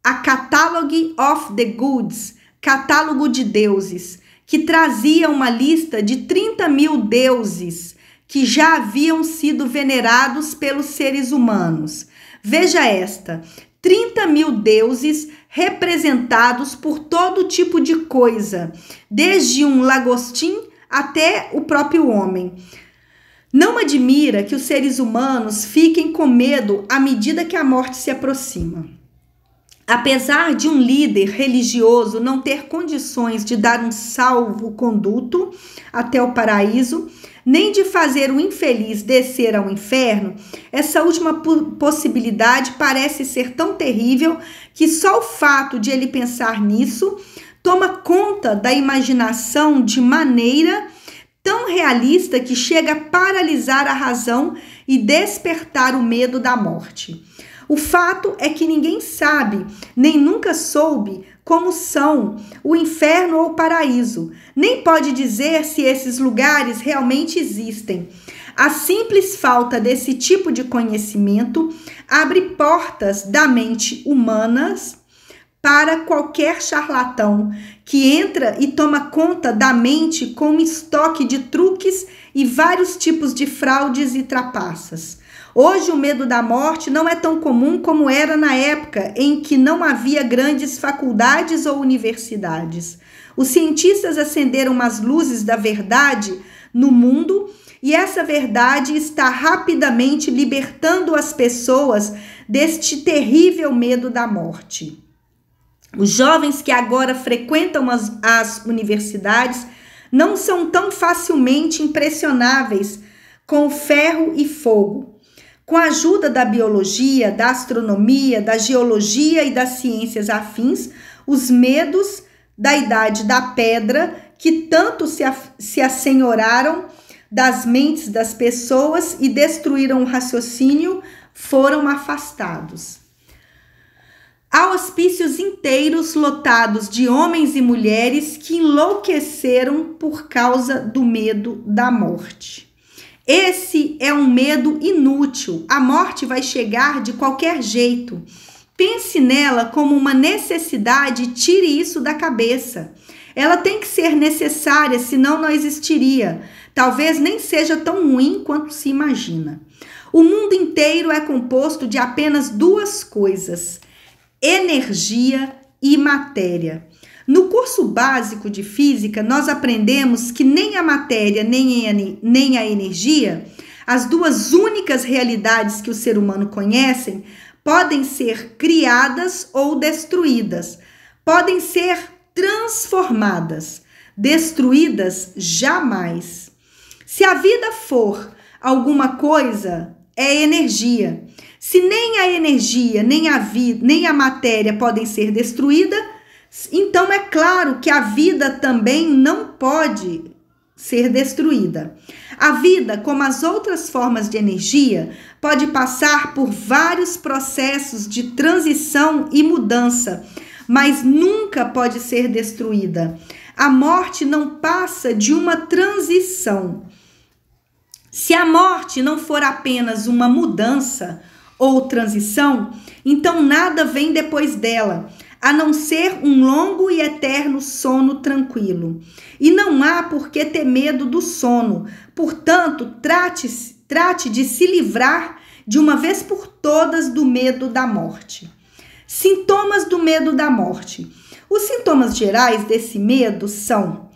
[SPEAKER 1] A Catalogue of the Gods, Catálogo de Deuses, que trazia uma lista de 30.000 deuses que já haviam sido venerados pelos seres humanos. Veja esta: 30.000 deuses representados por todo tipo de coisa, desde um lagostim até o próprio homem. Não admira que os seres humanos fiquem com medo à medida que a morte se aproxima. Apesar de um líder religioso não ter condições de dar um salvo-conduto até o paraíso, nem de fazer o infeliz descer ao inferno, essa última possibilidade parece ser tão terrível que só o fato de ele pensar nisso toma conta da imaginação de maneira tão realista que chega a paralisar a razão e despertar o medo da morte. O fato é que ninguém sabe, nem nunca soube, como são o inferno ou o paraíso, nem pode dizer se esses lugares realmente existem. A simples falta desse tipo de conhecimento abre portas da mente humanas para qualquer charlatão que entra e toma conta da mente com um estoque de truques e vários tipos de fraudes e trapaças. Hoje o medo da morte não é tão comum como era na época em que não havia grandes faculdades ou universidades. Os cientistas acenderam as luzes da verdade no mundo e essa verdade está rapidamente libertando as pessoas deste terrível medo da morte. Os jovens que agora frequentam as universidades não são tão facilmente impressionáveis com ferro e fogo. Com a ajuda da biologia, da astronomia, da geologia e das ciências afins, os medos da idade da pedra, que tanto se assenhoraram das mentes das pessoas e destruíram o raciocínio, foram afastados. Há hospícios inteiros lotados de homens e mulheres que enlouqueceram por causa do medo da morte. Esse é um medo inútil. A morte vai chegar de qualquer jeito. Pense nela como uma necessidade e tire isso da cabeça. Ela tem que ser necessária, senão não existiria. Talvez nem seja tão ruim quanto se imagina. O mundo inteiro é composto de apenas duas coisas: energia e matéria. No curso básico de física, nós aprendemos que nem a matéria nem a energia, as duas únicas realidades que o ser humano conhece, podem ser criadas ou destruídas, podem ser transformadas, destruídas jamais. Se a vida for alguma coisa, é energia. Se nem a energia, nem a vida, nem a matéria podem ser destruídas, então é claro que a vida também não pode ser destruída. A vida, como as outras formas de energia, pode passar por vários processos de transição e mudança, mas nunca pode ser destruída. A morte não passa de uma transição. Se a morte não for apenas uma mudança ou transição, então nada vem depois dela, a não ser um longo e eterno sono tranquilo. E não há por que ter medo do sono. Portanto, trate de se livrar de uma vez por todas do medo da morte. Sintomas do medo da morte. Os sintomas gerais desse medo são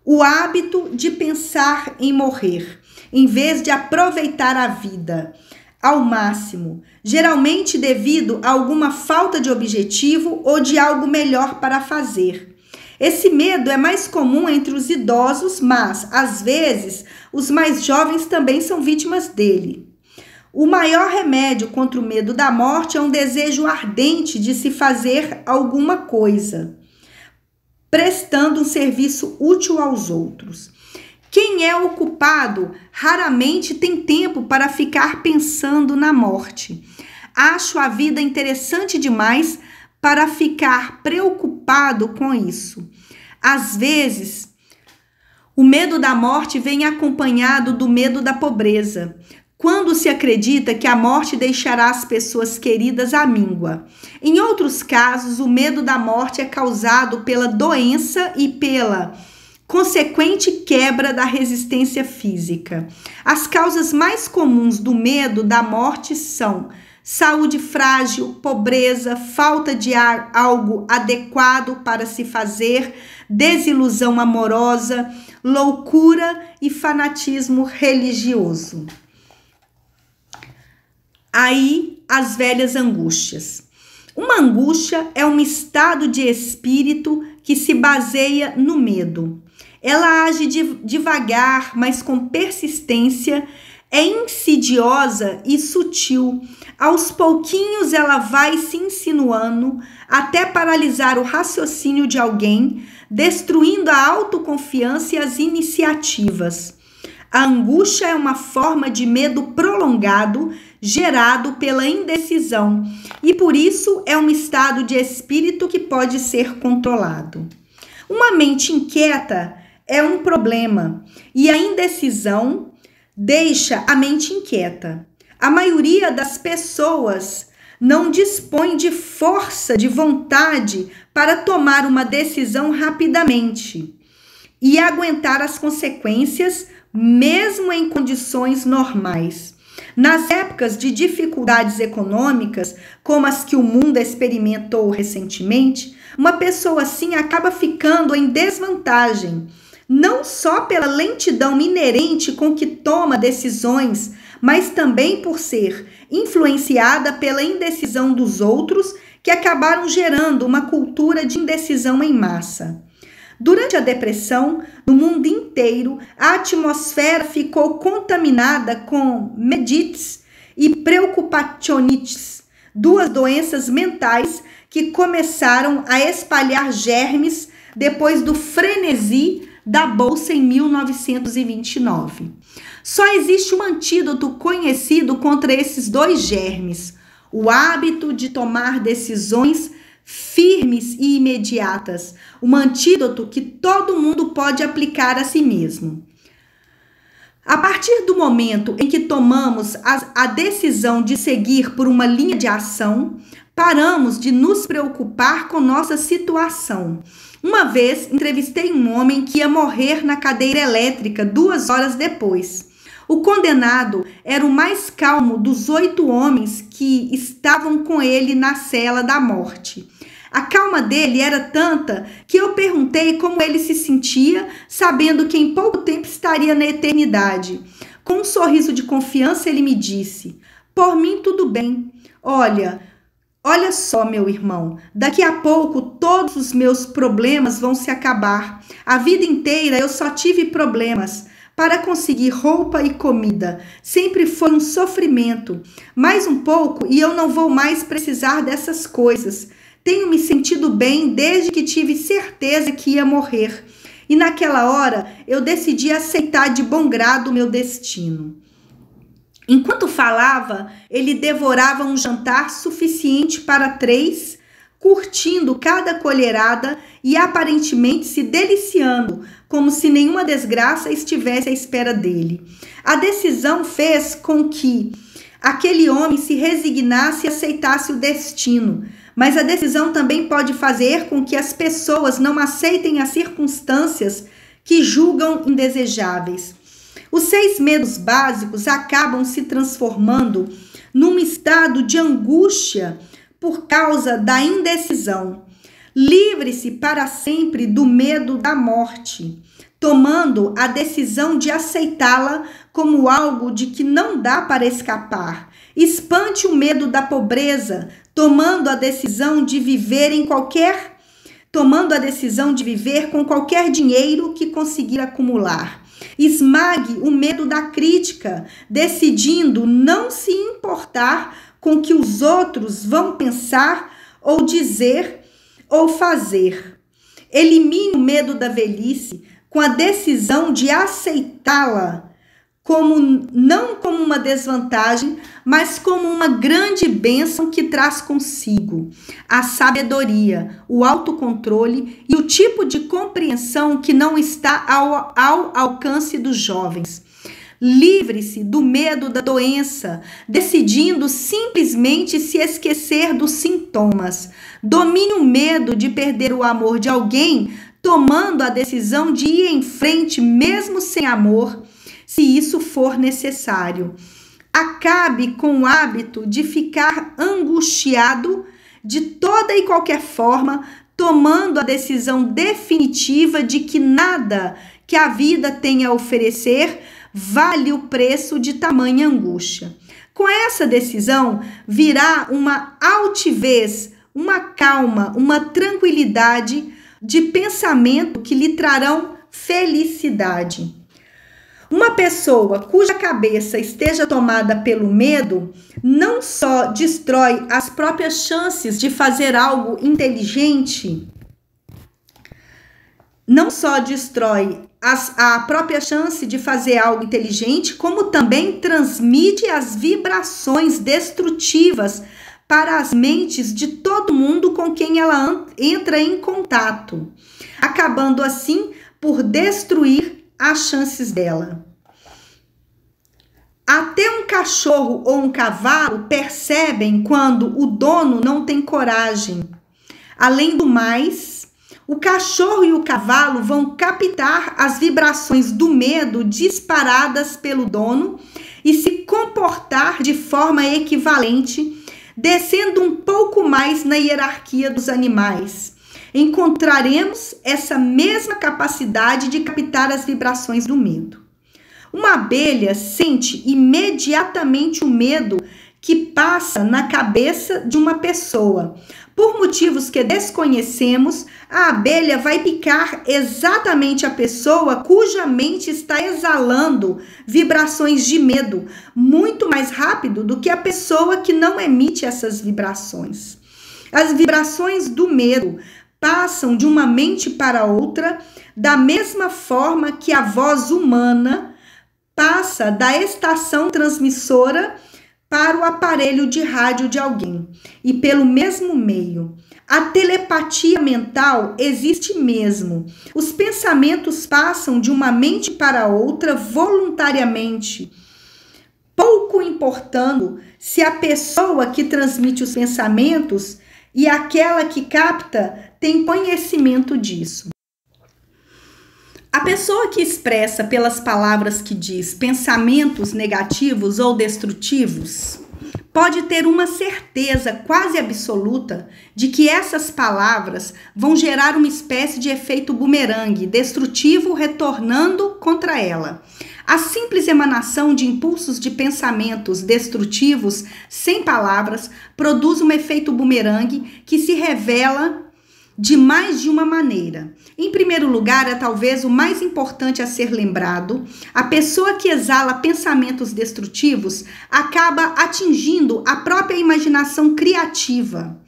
[SPEAKER 1] o hábito de pensar em morrer, em vez de aproveitar a vida ao máximo, geralmente devido a alguma falta de objetivo ou de algo melhor para fazer. Esse medo é mais comum entre os idosos, mas, às vezes, os mais jovens também são vítimas dele. O maior remédio contra o medo da morte é um desejo ardente de se fazer alguma coisa, prestando um serviço útil aos outros. Quem é ocupado raramente tem tempo para ficar pensando na morte. Acho a vida interessante demais para ficar preocupado com isso. Às vezes, O medo da morte vem acompanhado do medo da pobreza, quando se acredita que a morte deixará as pessoas queridas à míngua. Em outros casos, o medo da morte é causado pela doença e pela consequente quebra da resistência física. As causas mais comuns do medo da morte são saúde frágil, pobreza, falta de algo adequado para se fazer, desilusão amorosa, loucura e fanatismo religioso. Aí, as velhas angústias. Uma angústia é um estado de espírito que se baseia no medo. Ela age devagar, mas com persistência, é insidiosa e sutil. Aos pouquinhos ela vai se insinuando até paralisar o raciocínio de alguém, destruindo a autoconfiança e as iniciativas. A angústia é uma forma de medo prolongado gerado pela indecisão e por isso é um estado de espírito que pode ser controlado. Uma mente inquieta é um problema e a indecisão deixa a mente inquieta. A maioria das pessoas não dispõe de força, de vontade para tomar uma decisão rapidamente e aguentar as consequências, mesmo em condições normais. Nas épocas de dificuldades econômicas, como as que o mundo experimentou recentemente, uma pessoa assim acaba ficando em desvantagem, não só pela lentidão inerente com que toma decisões, mas também por ser influenciada pela indecisão dos outros, que acabaram gerando uma cultura de indecisão em massa. Durante a depressão, no mundo inteiro, a atmosfera ficou contaminada com medites e preocupationites, duas doenças mentais que começaram a espalhar germes depois do frenesi da Bolsa em 1929. Só existe um antídoto conhecido contra esses dois germes: o hábito de tomar decisões firmes e imediatas, um antídoto que todo mundo pode aplicar a si mesmo. A partir do momento em que tomamos a decisão de seguir por uma linha de ação, paramos de nos preocupar com nossa situação. Uma vez entrevistei um homem que ia morrer na cadeira elétrica 2 horas depois. O condenado era o mais calmo dos 8 homens que estavam com ele na cela da morte. A calma dele era tanta que eu perguntei como ele se sentia, sabendo que em pouco tempo estaria na eternidade. Com um sorriso de confiança, ele me disse: "Por mim, tudo bem. Olha só, meu irmão, daqui a pouco todos os meus problemas vão se acabar. A vida inteira eu só tive problemas. Para conseguir roupa e comida sempre foi um sofrimento. Mais um pouco e eu não vou mais precisar dessas coisas. Tenho me sentido bem desde que tive certeza que ia morrer. E naquela hora eu decidi aceitar de bom grado o meu destino." Enquanto falava, ele devorava um jantar suficiente para 3, curtindo cada colherada e aparentemente se deliciando, como se nenhuma desgraça estivesse à espera dele. A decisão fez com que aquele homem se resignasse e aceitasse o destino, mas a decisão também pode fazer com que as pessoas não aceitem as circunstâncias que julgam indesejáveis. Os 6 medos básicos acabam se transformando num estado de angústia por causa da indecisão. Livre-se para sempre do medo da morte, tomando a decisão de aceitá-la como algo de que não dá para escapar. Espante o medo da pobreza, tomando a decisão de viver com qualquer dinheiro que conseguir acumular. Esmague o medo da crítica, decidindo não se importar com o que os outros vão pensar ou dizer ou fazer. Elimine o medo da velhice com a decisão de aceitá-la não como uma desvantagem, mas como uma grande bênção que traz consigo a sabedoria, o autocontrole e o tipo de compreensão que não está ao alcance dos jovens. Livre-se do medo da doença, decidindo simplesmente se esquecer dos sintomas. Domine o medo de perder o amor de alguém, tomando a decisão de ir em frente mesmo sem amor, se isso for necessário. Acabe com o hábito de ficar angustiado de toda e qualquer forma, tomando a decisão definitiva de que nada que a vida tem a oferecer vale o preço de tamanha angústia. Com essa decisão virá uma altivez, uma calma, uma tranquilidade de pensamento que lhe trarão felicidade. Uma pessoa cuja cabeça esteja tomada pelo medo não só destrói as próprias chances de fazer algo inteligente, não só destrói a própria chance de fazer algo inteligente, como também transmite as vibrações destrutivas para as mentes de todo mundo com quem ela entra em contato, acabando assim por destruir as chances dela. Até um cachorro ou um cavalo percebem quando o dono não tem coragem. Além do mais, o cachorro e o cavalo vão captar as vibrações do medo disparadas pelo dono e se comportar de forma equivalente, descendo um pouco mais na hierarquia dos animais. Encontraremos essa mesma capacidade de captar as vibrações do medo. Uma abelha sente imediatamente o medo que passa na cabeça de uma pessoa. Por motivos que desconhecemos, a abelha vai picar exatamente a pessoa cuja mente está exalando vibrações de medo, muito mais rápido do que a pessoa que não emite essas vibrações. As vibrações do medo passam de uma mente para outra, da mesma forma que a voz humana passa da estação transmissora para o aparelho de rádio de alguém. E pelo mesmo meio, a telepatia mental existe mesmo. Os pensamentos passam de uma mente para outra voluntariamente, pouco importando se a pessoa que transmite os pensamentos e aquela que capta tem conhecimento disso. A pessoa que expressa pelas palavras que diz pensamentos negativos ou destrutivos pode ter uma certeza quase absoluta de que essas palavras vão gerar uma espécie de efeito bumerangue destrutivo retornando contra ela. A simples emanação de impulsos de pensamentos destrutivos sem palavras produz um efeito bumerangue que se revela de mais de uma maneira. Em primeiro lugar, é talvez o mais importante a ser lembrado, a pessoa que exala pensamentos destrutivos acaba atingindo a própria imaginação criativa.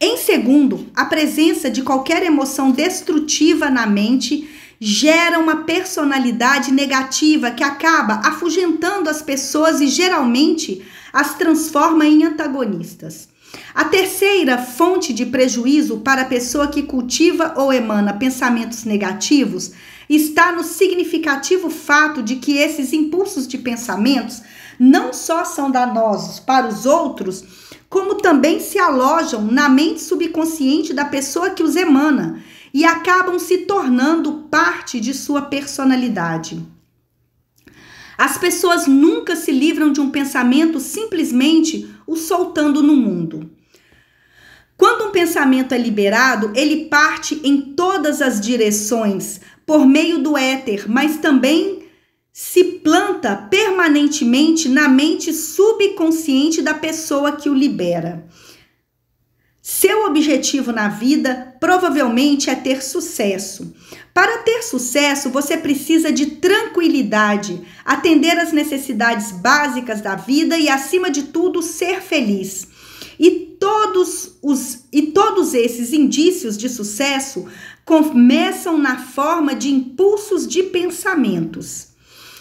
[SPEAKER 1] Em segundo, a presença de qualquer emoção destrutiva na mente gera uma personalidade negativa que acaba afugentando as pessoas e geralmente as transforma em antagonistas. A terceira fonte de prejuízo para a pessoa que cultiva ou emana pensamentos negativos está no significativo fato de que esses impulsos de pensamentos não só são danosos para os outros, como também se alojam na mente subconsciente da pessoa que os emana e acabam se tornando parte de sua personalidade. As pessoas nunca se livram de um pensamento simplesmente o soltando no mundo. Quando um pensamento é liberado, ele parte em todas as direções por meio do éter, mas também se planta permanentemente na mente subconsciente da pessoa que o libera. Seu objetivo na vida provavelmente é ter sucesso. Para ter sucesso, você precisa de tranquilidade, atender às necessidades básicas da vida e, acima de tudo, ser feliz. E todos esses indícios de sucesso começam na forma de impulsos de pensamentos.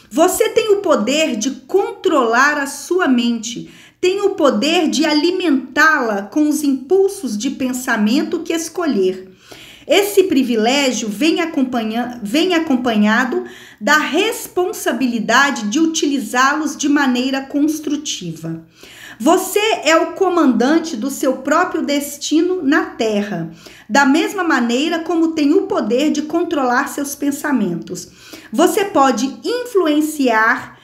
[SPEAKER 1] Você tem o poder de controlar a sua mente, tem o poder de alimentá-la com os impulsos de pensamento que escolher. Esse privilégio vem acompanhado da responsabilidade de utilizá-los de maneira construtiva. Você é o comandante do seu próprio destino na Terra, da mesma maneira como tem o poder de controlar seus pensamentos. Você pode influenciar,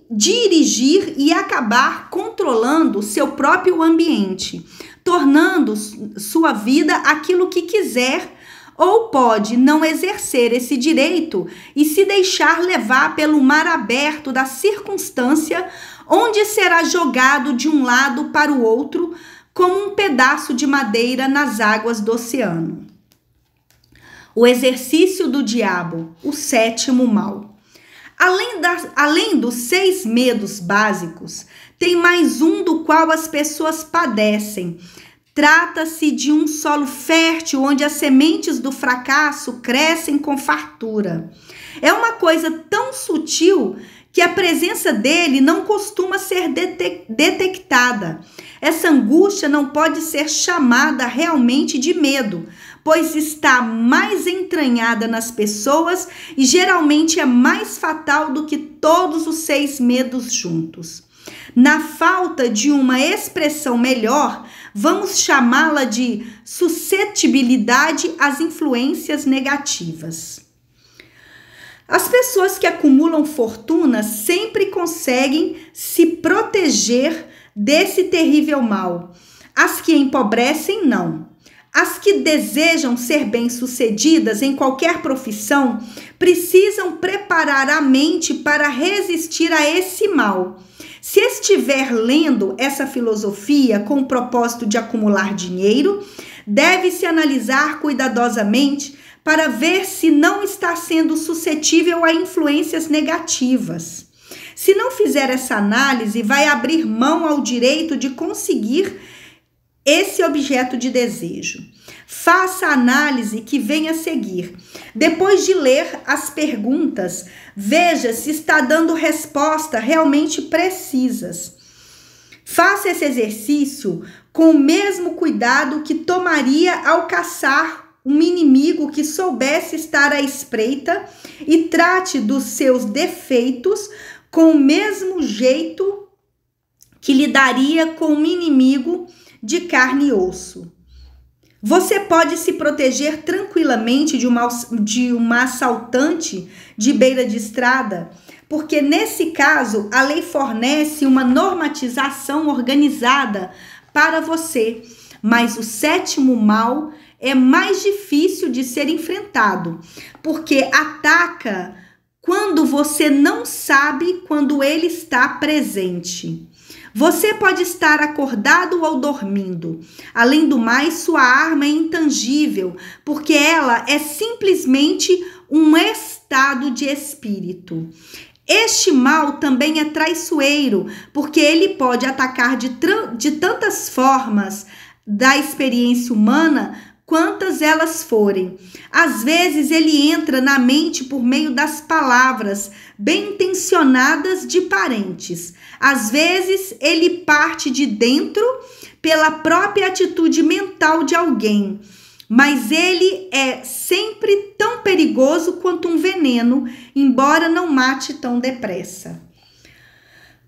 [SPEAKER 1] dirigir e acabar controlando seu próprio ambiente, tornando sua vida aquilo que quiser, ou pode não exercer esse direito e se deixar levar pelo mar aberto da circunstância, onde será jogado de um lado para o outro como um pedaço de madeira nas águas do oceano. O exercício do diabo, o sétimo mal. Além dos 6 medos básicos, tem mais um do qual as pessoas padecem. Trata-se de um solo fértil onde as sementes do fracasso crescem com fartura. É uma coisa tão sutil que a presença dele não costuma ser detectada. Essa angústia não pode ser chamada realmente de medo, pois está mais entranhada nas pessoas e geralmente é mais fatal do que todos os 6 medos juntos. Na falta de uma expressão melhor, vamos chamá-la de suscetibilidade às influências negativas. As pessoas que acumulam fortuna sempre conseguem se proteger desse terrível mal. As que empobrecem, não. As que desejam ser bem-sucedidas em qualquer profissão precisam preparar a mente para resistir a esse mal. Se estiver lendo essa filosofia com o propósito de acumular dinheiro, deve-se analisar cuidadosamente para ver se não está sendo suscetível a influências negativas. Se não fizer essa análise, vai abrir mão ao direito de conseguir esse objeto de desejo. Faça a análise que vem a seguir. Depois de ler as perguntas, veja se está dando respostas realmente precisas. Faça esse exercício com o mesmo cuidado que tomaria ao caçar um inimigo que soubesse estar à espreita e trate dos seus defeitos com o mesmo jeito que lidaria com um inimigo de carne e osso. Você pode se proteger tranquilamente de uma assaltante de beira de estrada, porque nesse caso a lei fornece uma normatização organizada para você, mas o sétimo mal é mais difícil de ser enfrentado, porque ataca quando você não sabe quando ele está presente. Você pode estar acordado ou dormindo. Além do mais, sua arma é intangível, porque ela é simplesmente um estado de espírito. Este mal também é traiçoeiro, porque ele pode atacar de tantas formas da experiência humana quantas elas forem. Às vezes ele entra na mente por meio das palavras bem intencionadas de parentes. Às vezes ele parte de dentro pela própria atitude mental de alguém. Mas ele é sempre tão perigoso quanto um veneno, embora não mate tão depressa.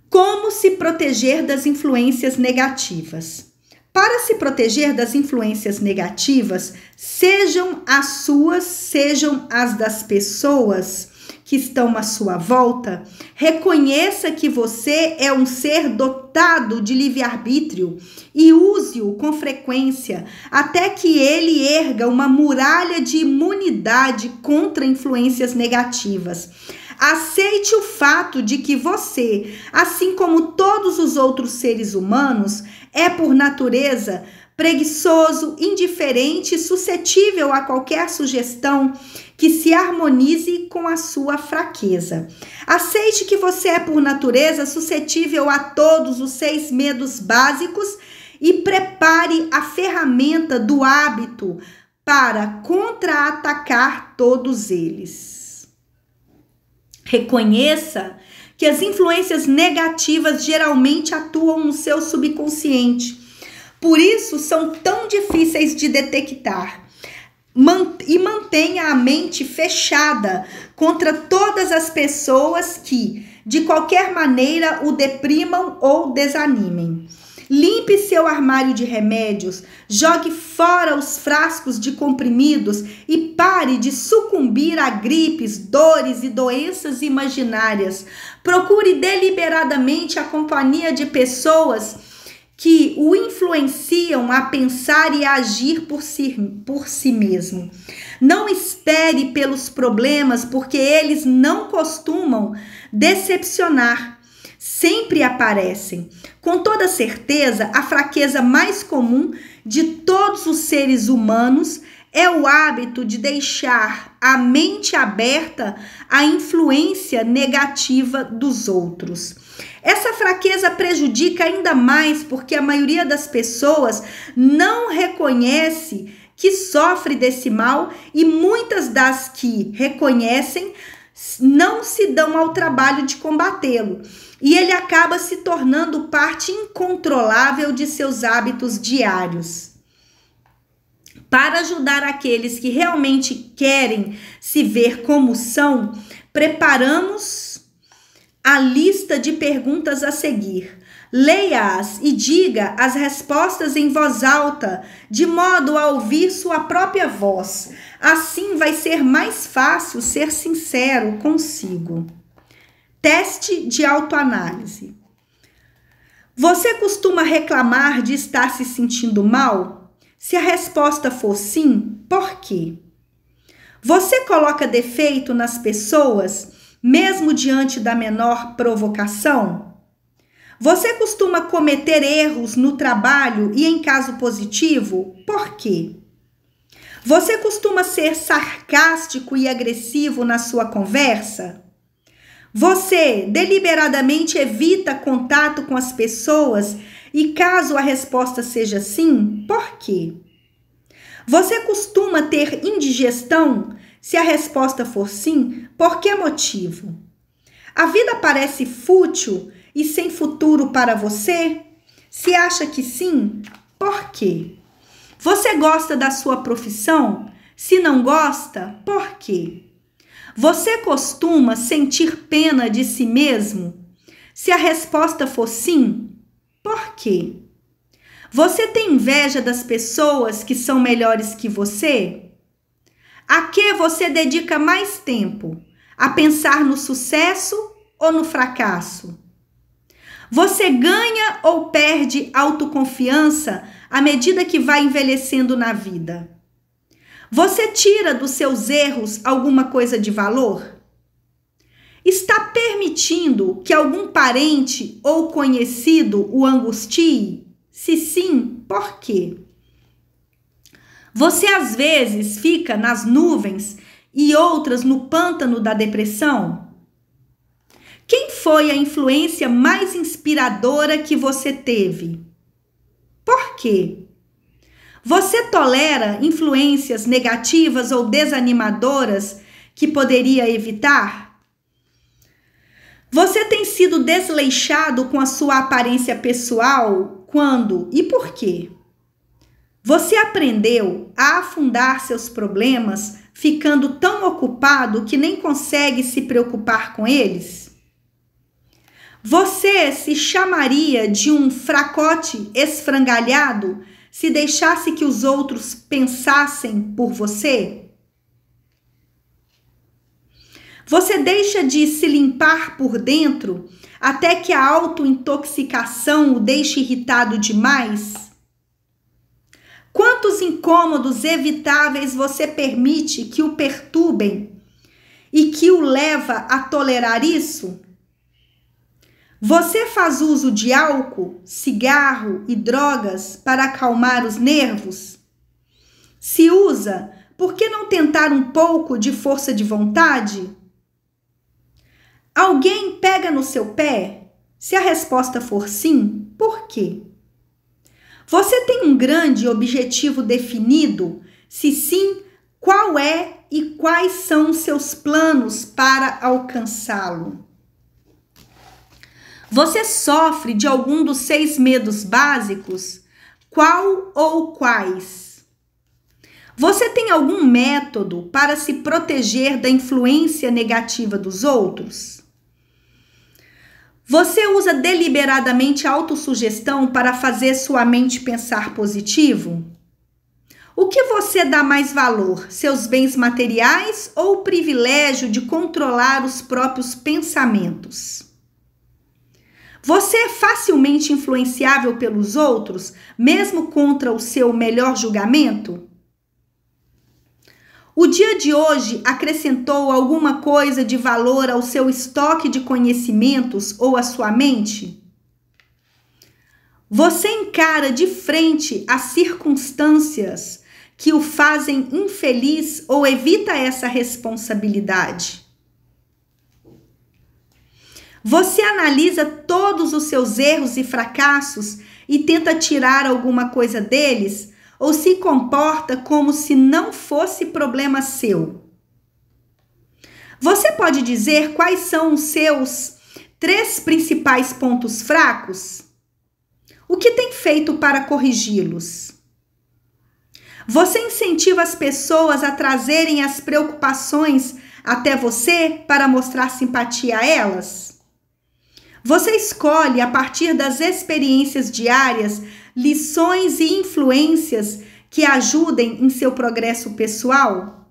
[SPEAKER 1] Como se proteger das influências negativas? Para se proteger das influências negativas, sejam as suas, sejam as das pessoas que estão à sua volta, reconheça que você é um ser dotado de livre-arbítrio e use-o com frequência até que ele erga uma muralha de imunidade contra influências negativas. Aceite o fato de que você, assim como todos os outros seres humanos, é por natureza preguiçoso, indiferente e suscetível a qualquer sugestão que se harmonize com a sua fraqueza. Aceite que você é por natureza suscetível a todos os 6 medos básicos e prepare a ferramenta do hábito para contra-atacar todos eles. Reconheça que as influências negativas geralmente atuam no seu subconsciente. Por isso, são tão difíceis de detectar. E mantenha a mente fechada contra todas as pessoas que, de qualquer maneira, o deprimam ou desanimem. Limpe seu armário de remédios, jogue fora os frascos de comprimidos e pare de sucumbir a gripes, dores e doenças imaginárias. Procure deliberadamente a companhia de pessoas que o influenciam a pensar e a agir por si mesmo. Não espere pelos problemas, porque eles não costumam decepcionar. Sempre aparecem. Com toda certeza, a fraqueza mais comum de todos os seres humanos é o hábito de deixar a mente aberta à influência negativa dos outros. Essa fraqueza prejudica ainda mais porque a maioria das pessoas não reconhece que sofre desse mal e muitas das que reconhecem não se dão ao trabalho de combatê-lo. E ele acaba se tornando parte incontrolável de seus hábitos diários. Para ajudar aqueles que realmente querem se ver como são, preparamos a lista de perguntas a seguir. Leia-as e diga as respostas em voz alta, de modo a ouvir sua própria voz. Assim vai ser mais fácil ser sincero consigo. Teste de autoanálise. Você costuma reclamar de estar se sentindo mal? Se a resposta for sim, por quê? Você coloca defeito nas pessoas, mesmo diante da menor provocação? Você costuma cometer erros no trabalho e em caso positivo? Por quê? Você costuma ser sarcástico e agressivo na sua conversa? Você deliberadamente evita contato com as pessoas e caso a resposta seja sim, por quê? Você costuma ter indigestão? Se a resposta for sim, por que motivo? A vida parece fútil e sem futuro para você? Se acha que sim, por quê? Você gosta da sua profissão? Se não gosta, por quê? Você costuma sentir pena de si mesmo? Se a resposta for sim, por quê? Você tem inveja das pessoas que são melhores que você? A que você dedica mais tempo? A pensar no sucesso ou no fracasso? Você ganha ou perde autoconfiança à medida que vai envelhecendo na vida? Você tira dos seus erros alguma coisa de valor? Está permitindo que algum parente ou conhecido o angustie? Se sim, por quê? Você às vezes fica nas nuvens e outras no pântano da depressão? Quem foi a influência mais inspiradora que você teve? Por quê? Você tolera influências negativas ou desanimadoras que poderia evitar? Você tem sido desleixado com a sua aparência pessoal? Quando e por quê? Você aprendeu a afundar seus problemas ficando tão ocupado que nem consegue se preocupar com eles? Você se chamaria de um fracote esfrangalhado se deixasse que os outros pensassem por você? Você deixa de se limpar por dentro até que a autointoxicação o deixe irritado demais? Quantos incômodos evitáveis você permite que o perturbem e que o leva a tolerar isso? Você faz uso de álcool, cigarro e drogas para acalmar os nervos? Se usa, por que não tentar um pouco de força de vontade? Alguém pega no seu pé? Se a resposta for sim, por quê? Você tem um grande objetivo definido? Se sim, Qual é e quais são seus planos para alcançá-lo? Você sofre de algum dos 6 medos básicos? Qual ou quais? Você tem algum método para se proteger da influência negativa dos outros? Você usa deliberadamente a autossugestão para fazer sua mente pensar positivo? O que você dá mais valor, seus bens materiais ou o privilégio de controlar os próprios pensamentos? Você é facilmente influenciável pelos outros, mesmo contra o seu melhor julgamento? O dia de hoje acrescentou alguma coisa de valor ao seu estoque de conhecimentos ou à sua mente? Você encara de frente as circunstâncias que o fazem infeliz ou evita essa responsabilidade? Você analisa todos os seus erros e fracassos e tenta tirar alguma coisa deles, ou se comporta como se não fosse problema seu? Você pode dizer quais são os seus 3 principais pontos fracos? O que tem feito para corrigi-los? Você incentiva as pessoas a trazerem as preocupações até você para mostrar simpatia a elas? Você escolhe, a partir das experiências diárias, lições e influências que ajudem em seu progresso pessoal?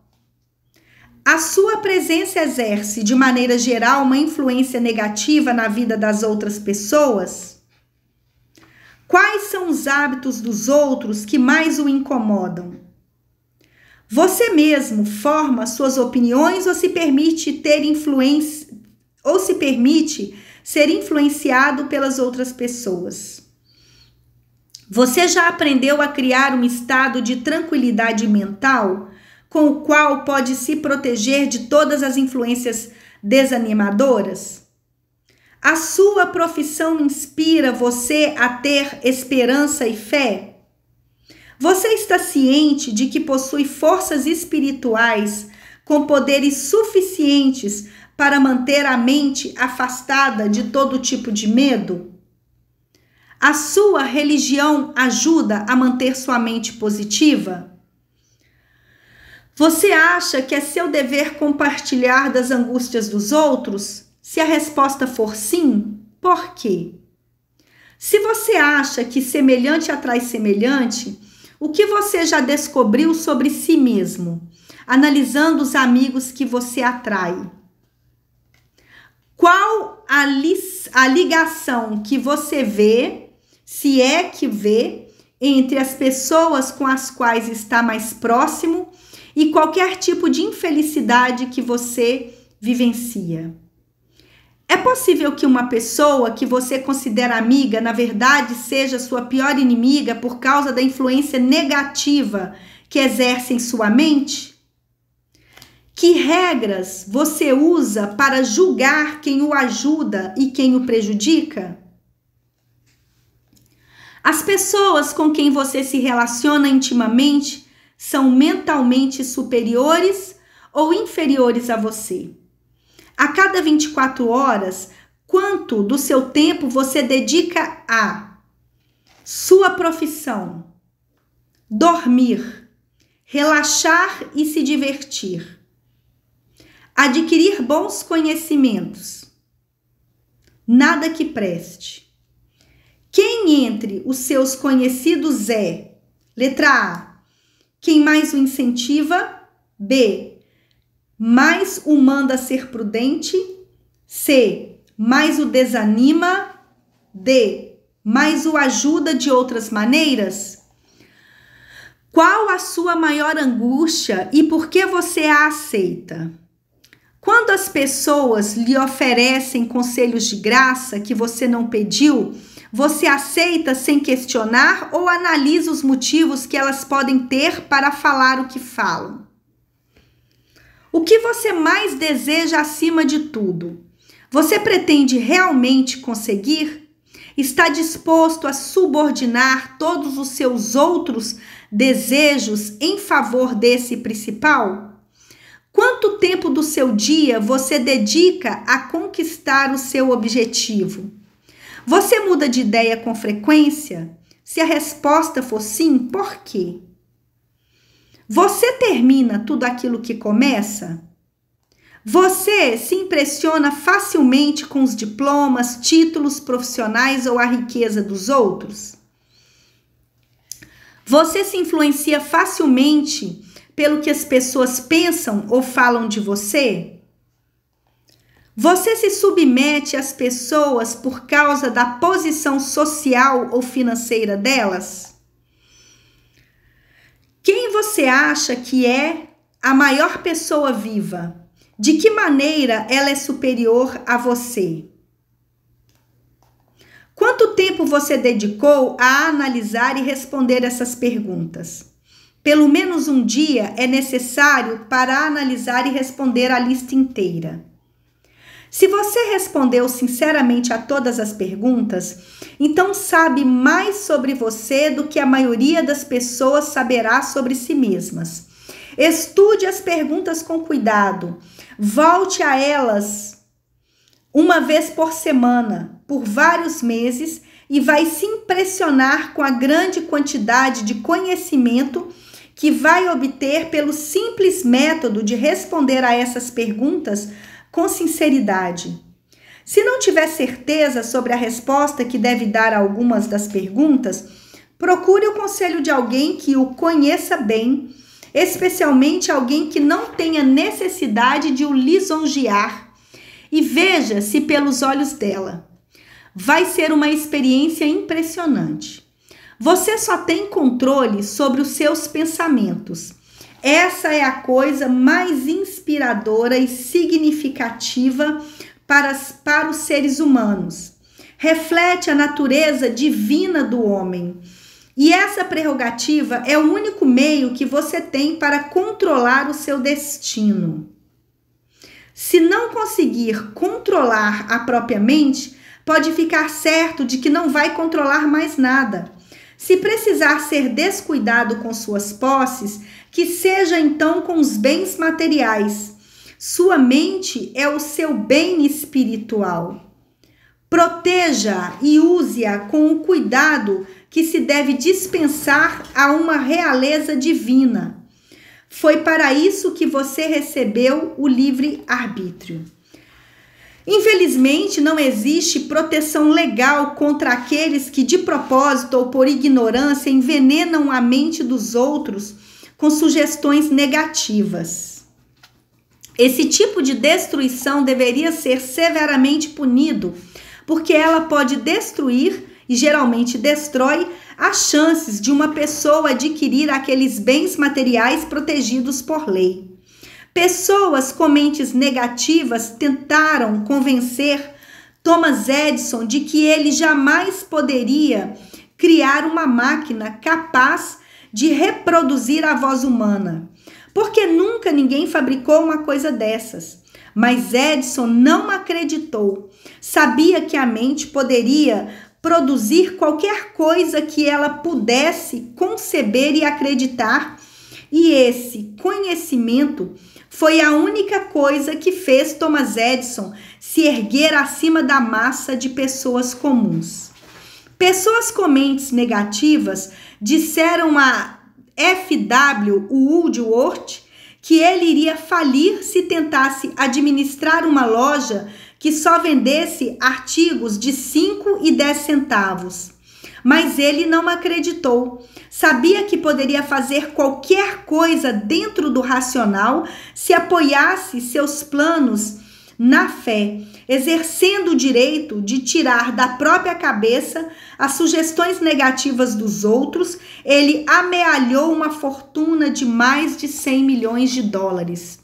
[SPEAKER 1] A sua presença exerce, de maneira geral, uma influência negativa na vida das outras pessoas? Quais são os hábitos dos outros que mais o incomodam? Você mesmo forma suas opiniões ou se permite ter influência, ou se permite ser influenciado pelas outras pessoas? Você já aprendeu a criar um estado de tranquilidade mental com o qual pode se proteger de todas as influências desanimadoras? A sua profissão inspira você a ter esperança e fé? Você está ciente de que possui forças espirituais com poderes suficientes para manter a mente afastada de todo tipo de medo? A sua religião ajuda a manter sua mente positiva? Você acha que é seu dever compartilhar das angústias dos outros? Se a resposta for sim, por quê? Se você acha que semelhante atrai semelhante, o que você já descobriu sobre si mesmo, analisando os amigos que você atrai? Qual a ligação que você vê, se é que vê, entre as pessoas com as quais está mais próximo e qualquer tipo de infelicidade que você vivencia? É possível que uma pessoa que você considera amiga, na verdade, seja sua pior inimiga por causa da influência negativa que exerce em sua mente? Que regras você usa para julgar quem o ajuda e quem o prejudica? As pessoas com quem você se relaciona intimamente são mentalmente superiores ou inferiores a você? A cada 24 horas, quanto do seu tempo você dedica a sua profissão, dormir, relaxar e se divertir, adquirir bons conhecimentos, nada que preste? Quem entre os seus conhecidos é: letra A, quem mais o incentiva, B, mais o manda ser prudente, C, mais o desanima, D, mais o ajuda de outras maneiras? Qual a sua maior angústia e por que você a aceita? Quando as pessoas lhe oferecem conselhos de graça que você não pediu, você aceita sem questionar ou analisa os motivos que elas podem ter para falar o que falam? O que você mais deseja acima de tudo? Você pretende realmente conseguir? Está disposto a subordinar todos os seus outros desejos em favor desse principal? Quanto tempo do seu dia você dedica a conquistar o seu objetivo? Você muda de ideia com frequência? Se a resposta for sim, por quê? Você termina tudo aquilo que começa? Você se impressiona facilmente com os diplomas, títulos profissionais ou a riqueza dos outros? Você se influencia facilmente pelo que as pessoas pensam ou falam de você? Você se submete às pessoas por causa da posição social ou financeira delas? Quem você acha que é a maior pessoa viva? De que maneira ela é superior a você? Quanto tempo você dedicou a analisar e responder essas perguntas? Pelo menos um dia é necessário para analisar e responder a lista inteira. Se você respondeu sinceramente a todas as perguntas, então sabe mais sobre você do que a maioria das pessoas saberá sobre si mesmas. Estude as perguntas com cuidado. Volte a elas uma vez por semana, por vários meses, e vai se impressionar com a grande quantidade de conhecimento que vai obter pelo simples método de responder a essas perguntas com sinceridade. Se não tiver certeza sobre a resposta que deve dar a algumas das perguntas, procure o conselho de alguém que o conheça bem, especialmente alguém que não tenha necessidade de o lisonjear, e veja se pelos olhos dela. Vai ser uma experiência impressionante. Você só tem controle sobre os seus pensamentos. Essa é a coisa mais inspiradora e significativa para os seres humanos. Reflete a natureza divina do homem. E essa prerrogativa é o único meio que você tem para controlar o seu destino. Se não conseguir controlar a própria mente, pode ficar certo de que não vai controlar mais nada. Se precisar ser descuidado com suas posses, que seja então com os bens materiais. Sua mente é o seu bem espiritual. Proteja e use-a com o cuidado que se deve dispensar a uma realeza divina. Foi para isso que você recebeu o livre-arbítrio. Infelizmente, não existe proteção legal contra aqueles que, de propósito ou por ignorância, envenenam a mente dos outros com sugestões negativas. Esse tipo de destruição deveria ser severamente punido, porque ela pode destruir, e geralmente destrói, as chances de uma pessoa adquirir aqueles bens materiais protegidos por lei. Pessoas com mentes negativas tentaram convencer Thomas Edison de que ele jamais poderia criar uma máquina capaz de reproduzir a voz humana, porque nunca ninguém fabricou uma coisa dessas. Mas Edison não acreditou. Sabia que a mente poderia produzir qualquer coisa que ela pudesse conceber e acreditar, e esse conhecimento foi a única coisa que fez Thomas Edison se erguer acima da massa de pessoas comuns. Pessoas com mentes negativas disseram a F.W. Woodworth que ele iria falir se tentasse administrar uma loja que só vendesse artigos de 5 e 10 centavos. Mas ele não acreditou. Sabia que poderia fazer qualquer coisa dentro do racional se apoiasse seus planos na fé, exercendo o direito de tirar da própria cabeça as sugestões negativas dos outros. Ele amealhou uma fortuna de mais de 100 milhões de dólares.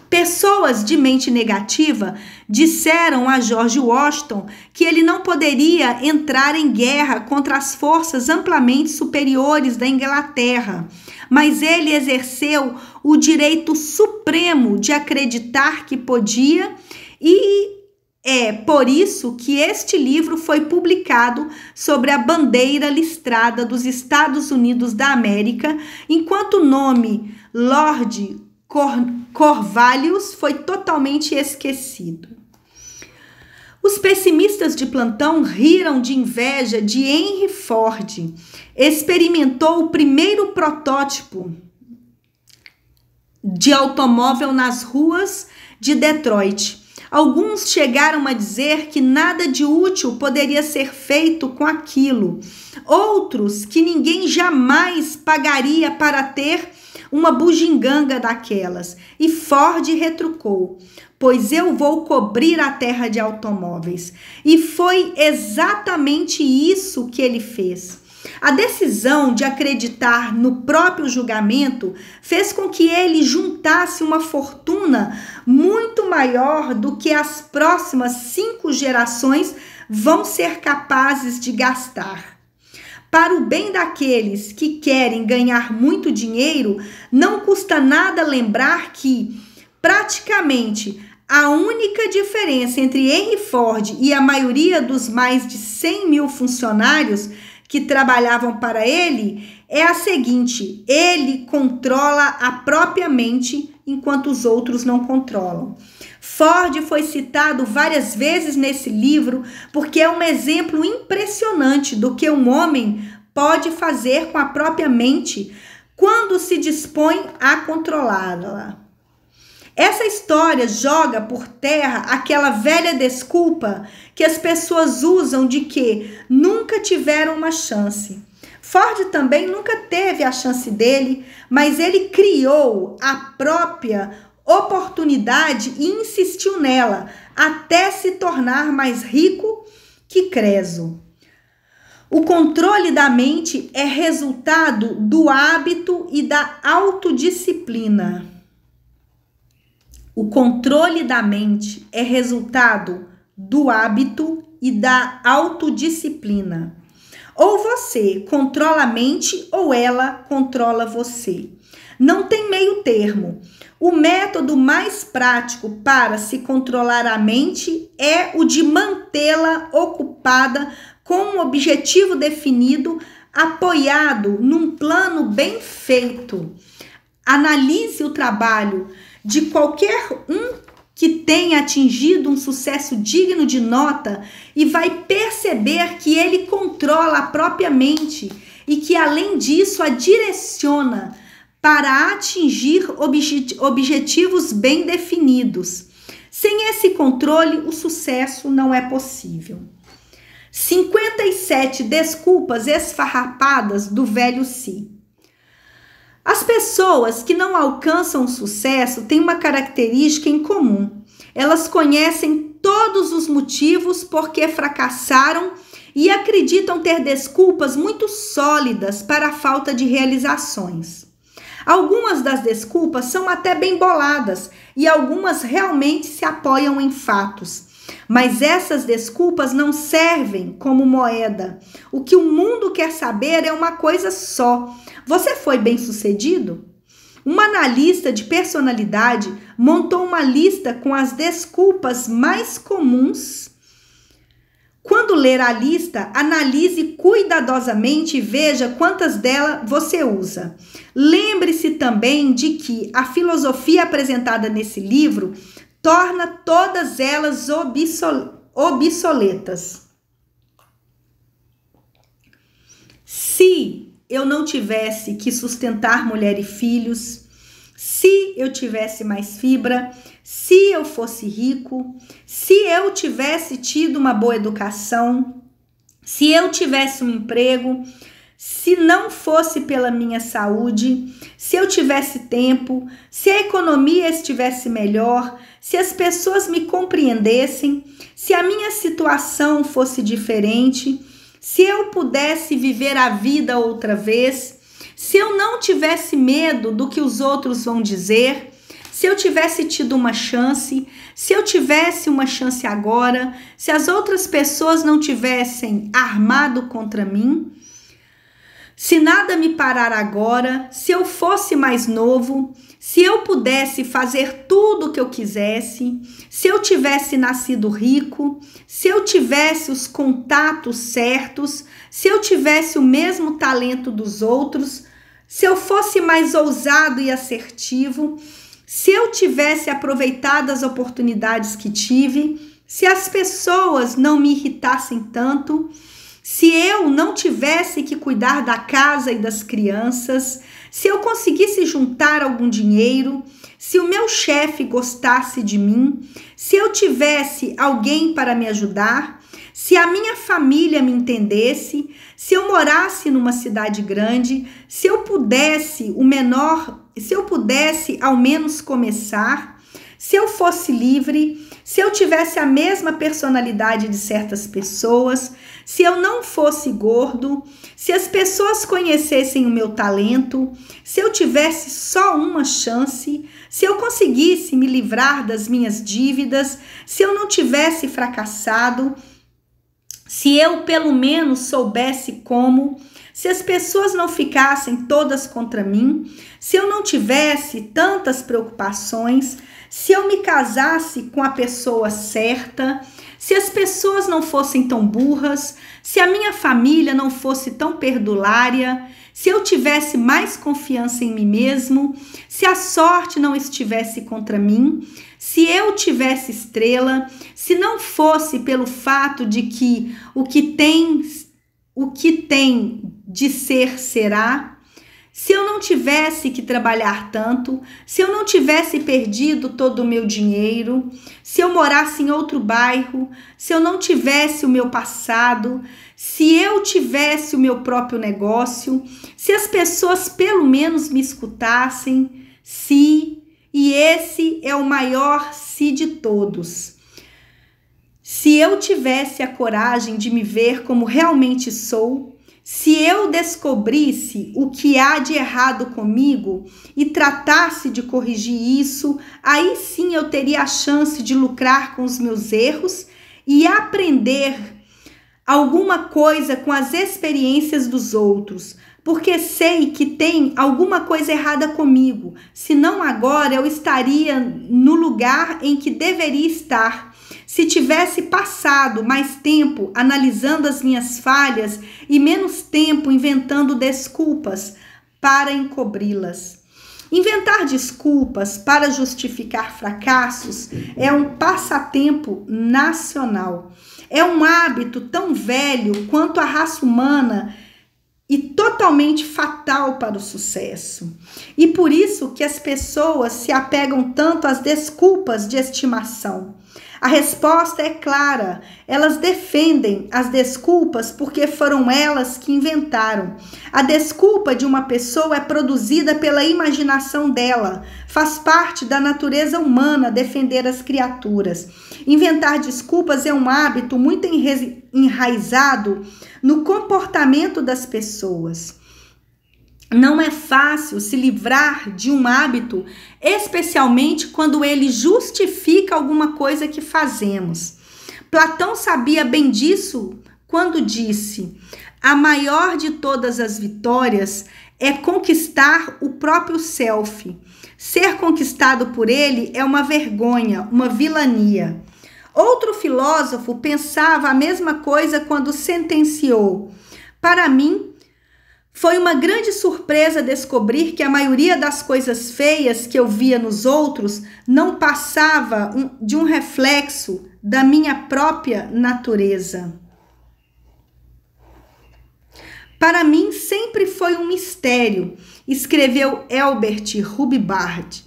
[SPEAKER 1] Pessoas de mente negativa disseram a George Washington que ele não poderia entrar em guerra contra as forças amplamente superiores da Inglaterra, mas ele exerceu o direito supremo de acreditar que podia, e É por isso que este livro foi publicado sobre a bandeira listrada dos Estados Unidos da América, enquanto o nome Lord Corvallis foi totalmente esquecido. Os pessimistas de plantão riram de inveja de Henry Ford. Experimentou o primeiro protótipo de automóvel nas ruas de Detroit. Alguns chegaram a dizer que nada de útil poderia ser feito com aquilo. Outros que ninguém jamais pagaria para ter uma bugiganga daquelas. E Ford retrucou: pois eu vou cobrir a terra de automóveis. E foi exatamente isso que ele fez. A decisão de acreditar no próprio julgamento fez com que ele juntasse uma fortuna muito maior do que as próximas 5 gerações vão ser capazes de gastar. Para o bem daqueles que querem ganhar muito dinheiro, não custa nada lembrar que, praticamente, a única diferença entre Henry Ford e a maioria dos mais de 100 mil funcionários que trabalhavam para ele é a seguinte: ele controla a própria mente enquanto os outros não controlam. Ford foi citado várias vezes nesse livro porque é um exemplo impressionante do que um homem pode fazer com a própria mente quando se dispõe a controlá-la. Essa história joga por terra aquela velha desculpa que as pessoas usam de que nunca tiveram uma chance. Ford também nunca teve a chance dele, mas ele criou a própria oportunidade e insistiu nela até se tornar mais rico que Creso. O controle da mente é resultado do hábito e da autodisciplina. O controle da mente é resultado do hábito e da autodisciplina. Ou você controla a mente ou ela controla você. Não tem meio termo. O método mais prático para se controlar a mente é o de mantê-la ocupada com um objetivo definido, apoiado num plano bem feito. Analise o trabalho de qualquer um que tenha atingido um sucesso digno de nota e vai perceber que ele controla a própria mente e que, além disso, a direciona para atingir objetivos bem definidos. Sem esse controle, o sucesso não é possível. 57 desculpas esfarrapadas do velho Si. As pessoas que não alcançam o sucesso têm uma característica em comum. Elas conhecem todos os motivos por que fracassaram e acreditam ter desculpas muito sólidas para a falta de realizações. Algumas das desculpas são até bem boladas e algumas realmente se apoiam em fatos. Mas essas desculpas não servem como moeda. O que o mundo quer saber é uma coisa só: você foi bem-sucedido? Um analista de personalidade montou uma lista com as desculpas mais comuns. Quando ler a lista, analise cuidadosamente e veja quantas delas você usa. Lembre-se também de que a filosofia apresentada nesse livro torna todas elas obsoletas. Se eu não tivesse que sustentar mulher e filhos, se eu tivesse mais fibra, se eu fosse rico, se eu tivesse tido uma boa educação, se eu tivesse um emprego, se não fosse pela minha saúde, se eu tivesse tempo, se a economia estivesse melhor, se as pessoas me compreendessem, se a minha situação fosse diferente, se eu pudesse viver a vida outra vez, se eu não tivesse medo do que os outros vão dizer, se eu tivesse tido uma chance, se eu tivesse uma chance agora, se as outras pessoas não tivessem armado contra mim, Se nada me parar agora, se eu fosse mais novo, se eu pudesse fazer tudo o que eu quisesse, se eu tivesse nascido rico, se eu tivesse os contatos certos, se eu tivesse o mesmo talento dos outros, se eu fosse mais ousado e assertivo, se eu tivesse aproveitado as oportunidades que tive, se as pessoas não me irritassem tanto, se eu não tivesse que cuidar da casa e das crianças, se eu conseguisse juntar algum dinheiro, se o meu chefe gostasse de mim, se eu tivesse alguém para me ajudar, se a minha família me entendesse, se eu morasse numa cidade grande, se eu pudesse ao menos começar, se eu fosse livre, se eu tivesse a mesma personalidade de certas pessoas, se eu não fosse gordo, se as pessoas conhecessem o meu talento, se eu tivesse só uma chance, se eu conseguisse me livrar das minhas dívidas, se eu não tivesse fracassado, se eu pelo menos soubesse como, se as pessoas não ficassem todas contra mim, se eu não tivesse tantas preocupações, se eu me casasse com a pessoa certa, se as pessoas não fossem tão burras, se a minha família não fosse tão perdulária, se eu tivesse mais confiança em mim mesmo, se a sorte não estivesse contra mim, se eu tivesse estrela, se não fosse pelo fato de que o que tem de ser será, se eu não tivesse que trabalhar tanto, se eu não tivesse perdido todo o meu dinheiro, se eu morasse em outro bairro, se eu não tivesse o meu passado, se eu tivesse o meu próprio negócio, se as pessoas pelo menos me escutassem, e esse é o maior se de todos. Se eu tivesse a coragem de me ver como realmente sou, se eu descobrisse o que há de errado comigo e tratasse de corrigir isso, aí sim eu teria a chance de lucrar com os meus erros e aprender alguma coisa com as experiências dos outros, porque sei que tem alguma coisa errada comigo, senão agora eu estaria no lugar em que deveria estar. Se tivesse passado mais tempo analisando as minhas falhas e menos tempo inventando desculpas para encobri-las. Inventar desculpas para justificar fracassos é um passatempo nacional. É um hábito tão velho quanto a raça humana e totalmente fatal para o sucesso. E por isso que as pessoas se apegam tanto às desculpas de estimação. A resposta é clara, elas defendem as desculpas porque foram elas que inventaram. A desculpa de uma pessoa é produzida pela imaginação dela, faz parte da natureza humana defender as criaturas. Inventar desculpas é um hábito muito enraizado no comportamento das pessoas. Não é fácil se livrar de um hábito, especialmente quando ele justifica alguma coisa que fazemos. Platão sabia bem disso quando disse: a maior de todas as vitórias é conquistar o próprio self. Ser conquistado por ele é uma vergonha, uma vilania. Outro filósofo pensava a mesma coisa quando sentenciou: para mim, foi uma grande surpresa descobrir que a maioria das coisas feias que eu via nos outros não passava de um reflexo da minha própria natureza. Para mim sempre foi um mistério, escreveu Elbert Hubbard,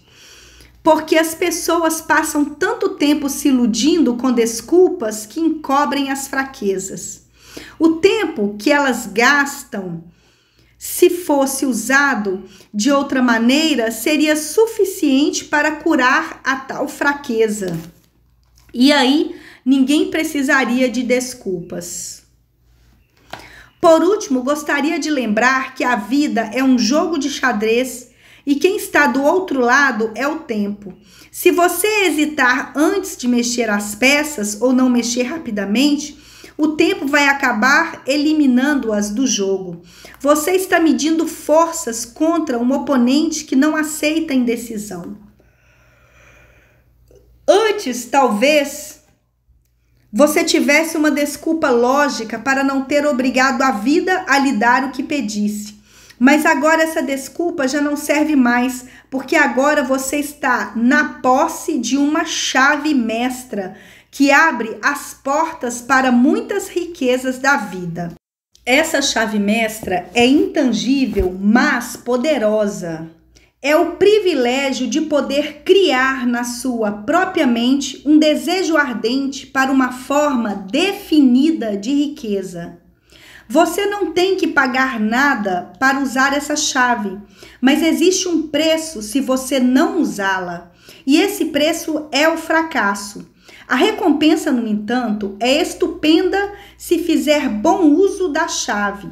[SPEAKER 1] porque as pessoas passam tanto tempo se iludindo com desculpas que encobrem as fraquezas. O tempo que elas gastam, se fosse usado de outra maneira, seria suficiente para curar a tal fraqueza. E aí, ninguém precisaria de desculpas. Por último, gostaria de lembrar que a vida é um jogo de xadrez e quem está do outro lado é o tempo. Se você hesitar antes de mexer as peças ou não mexer rapidamente, O tempo vai acabar eliminando-as do jogo. Você está medindo forças contra um oponente que não aceita indecisão. Antes, talvez, você tivesse uma desculpa lógica para não ter obrigado a vida a lhe dar o que pedisse. Mas agora essa desculpa já não serve mais, porque agora você está na posse de uma chave mestra que abre as portas para muitas riquezas da vida. Essa chave mestra é intangível, mas poderosa. É o privilégio de poder criar na sua própria mente um desejo ardente para uma forma definida de riqueza. Você não tem que pagar nada para usar essa chave, mas existe um preço se você não usá-la, e esse preço é o fracasso. A recompensa, no entanto, é estupenda se fizer bom uso da chave.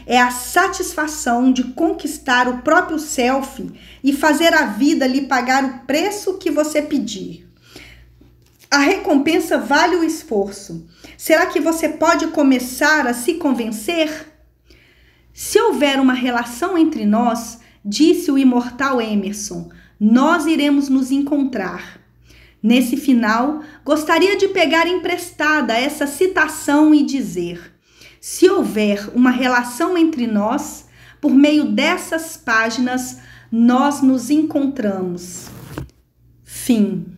[SPEAKER 1] É a satisfação de conquistar o próprio self e fazer a vida lhe pagar o preço que você pedir. A recompensa vale o esforço. Será que você pode começar a se convencer? Se houver uma relação entre nós, disse o imortal Emerson, nós iremos nos encontrar. Nesse final, gostaria de pegar emprestada essa citação e dizer: se houver uma relação entre nós, por meio dessas páginas, nós nos encontramos. Fim.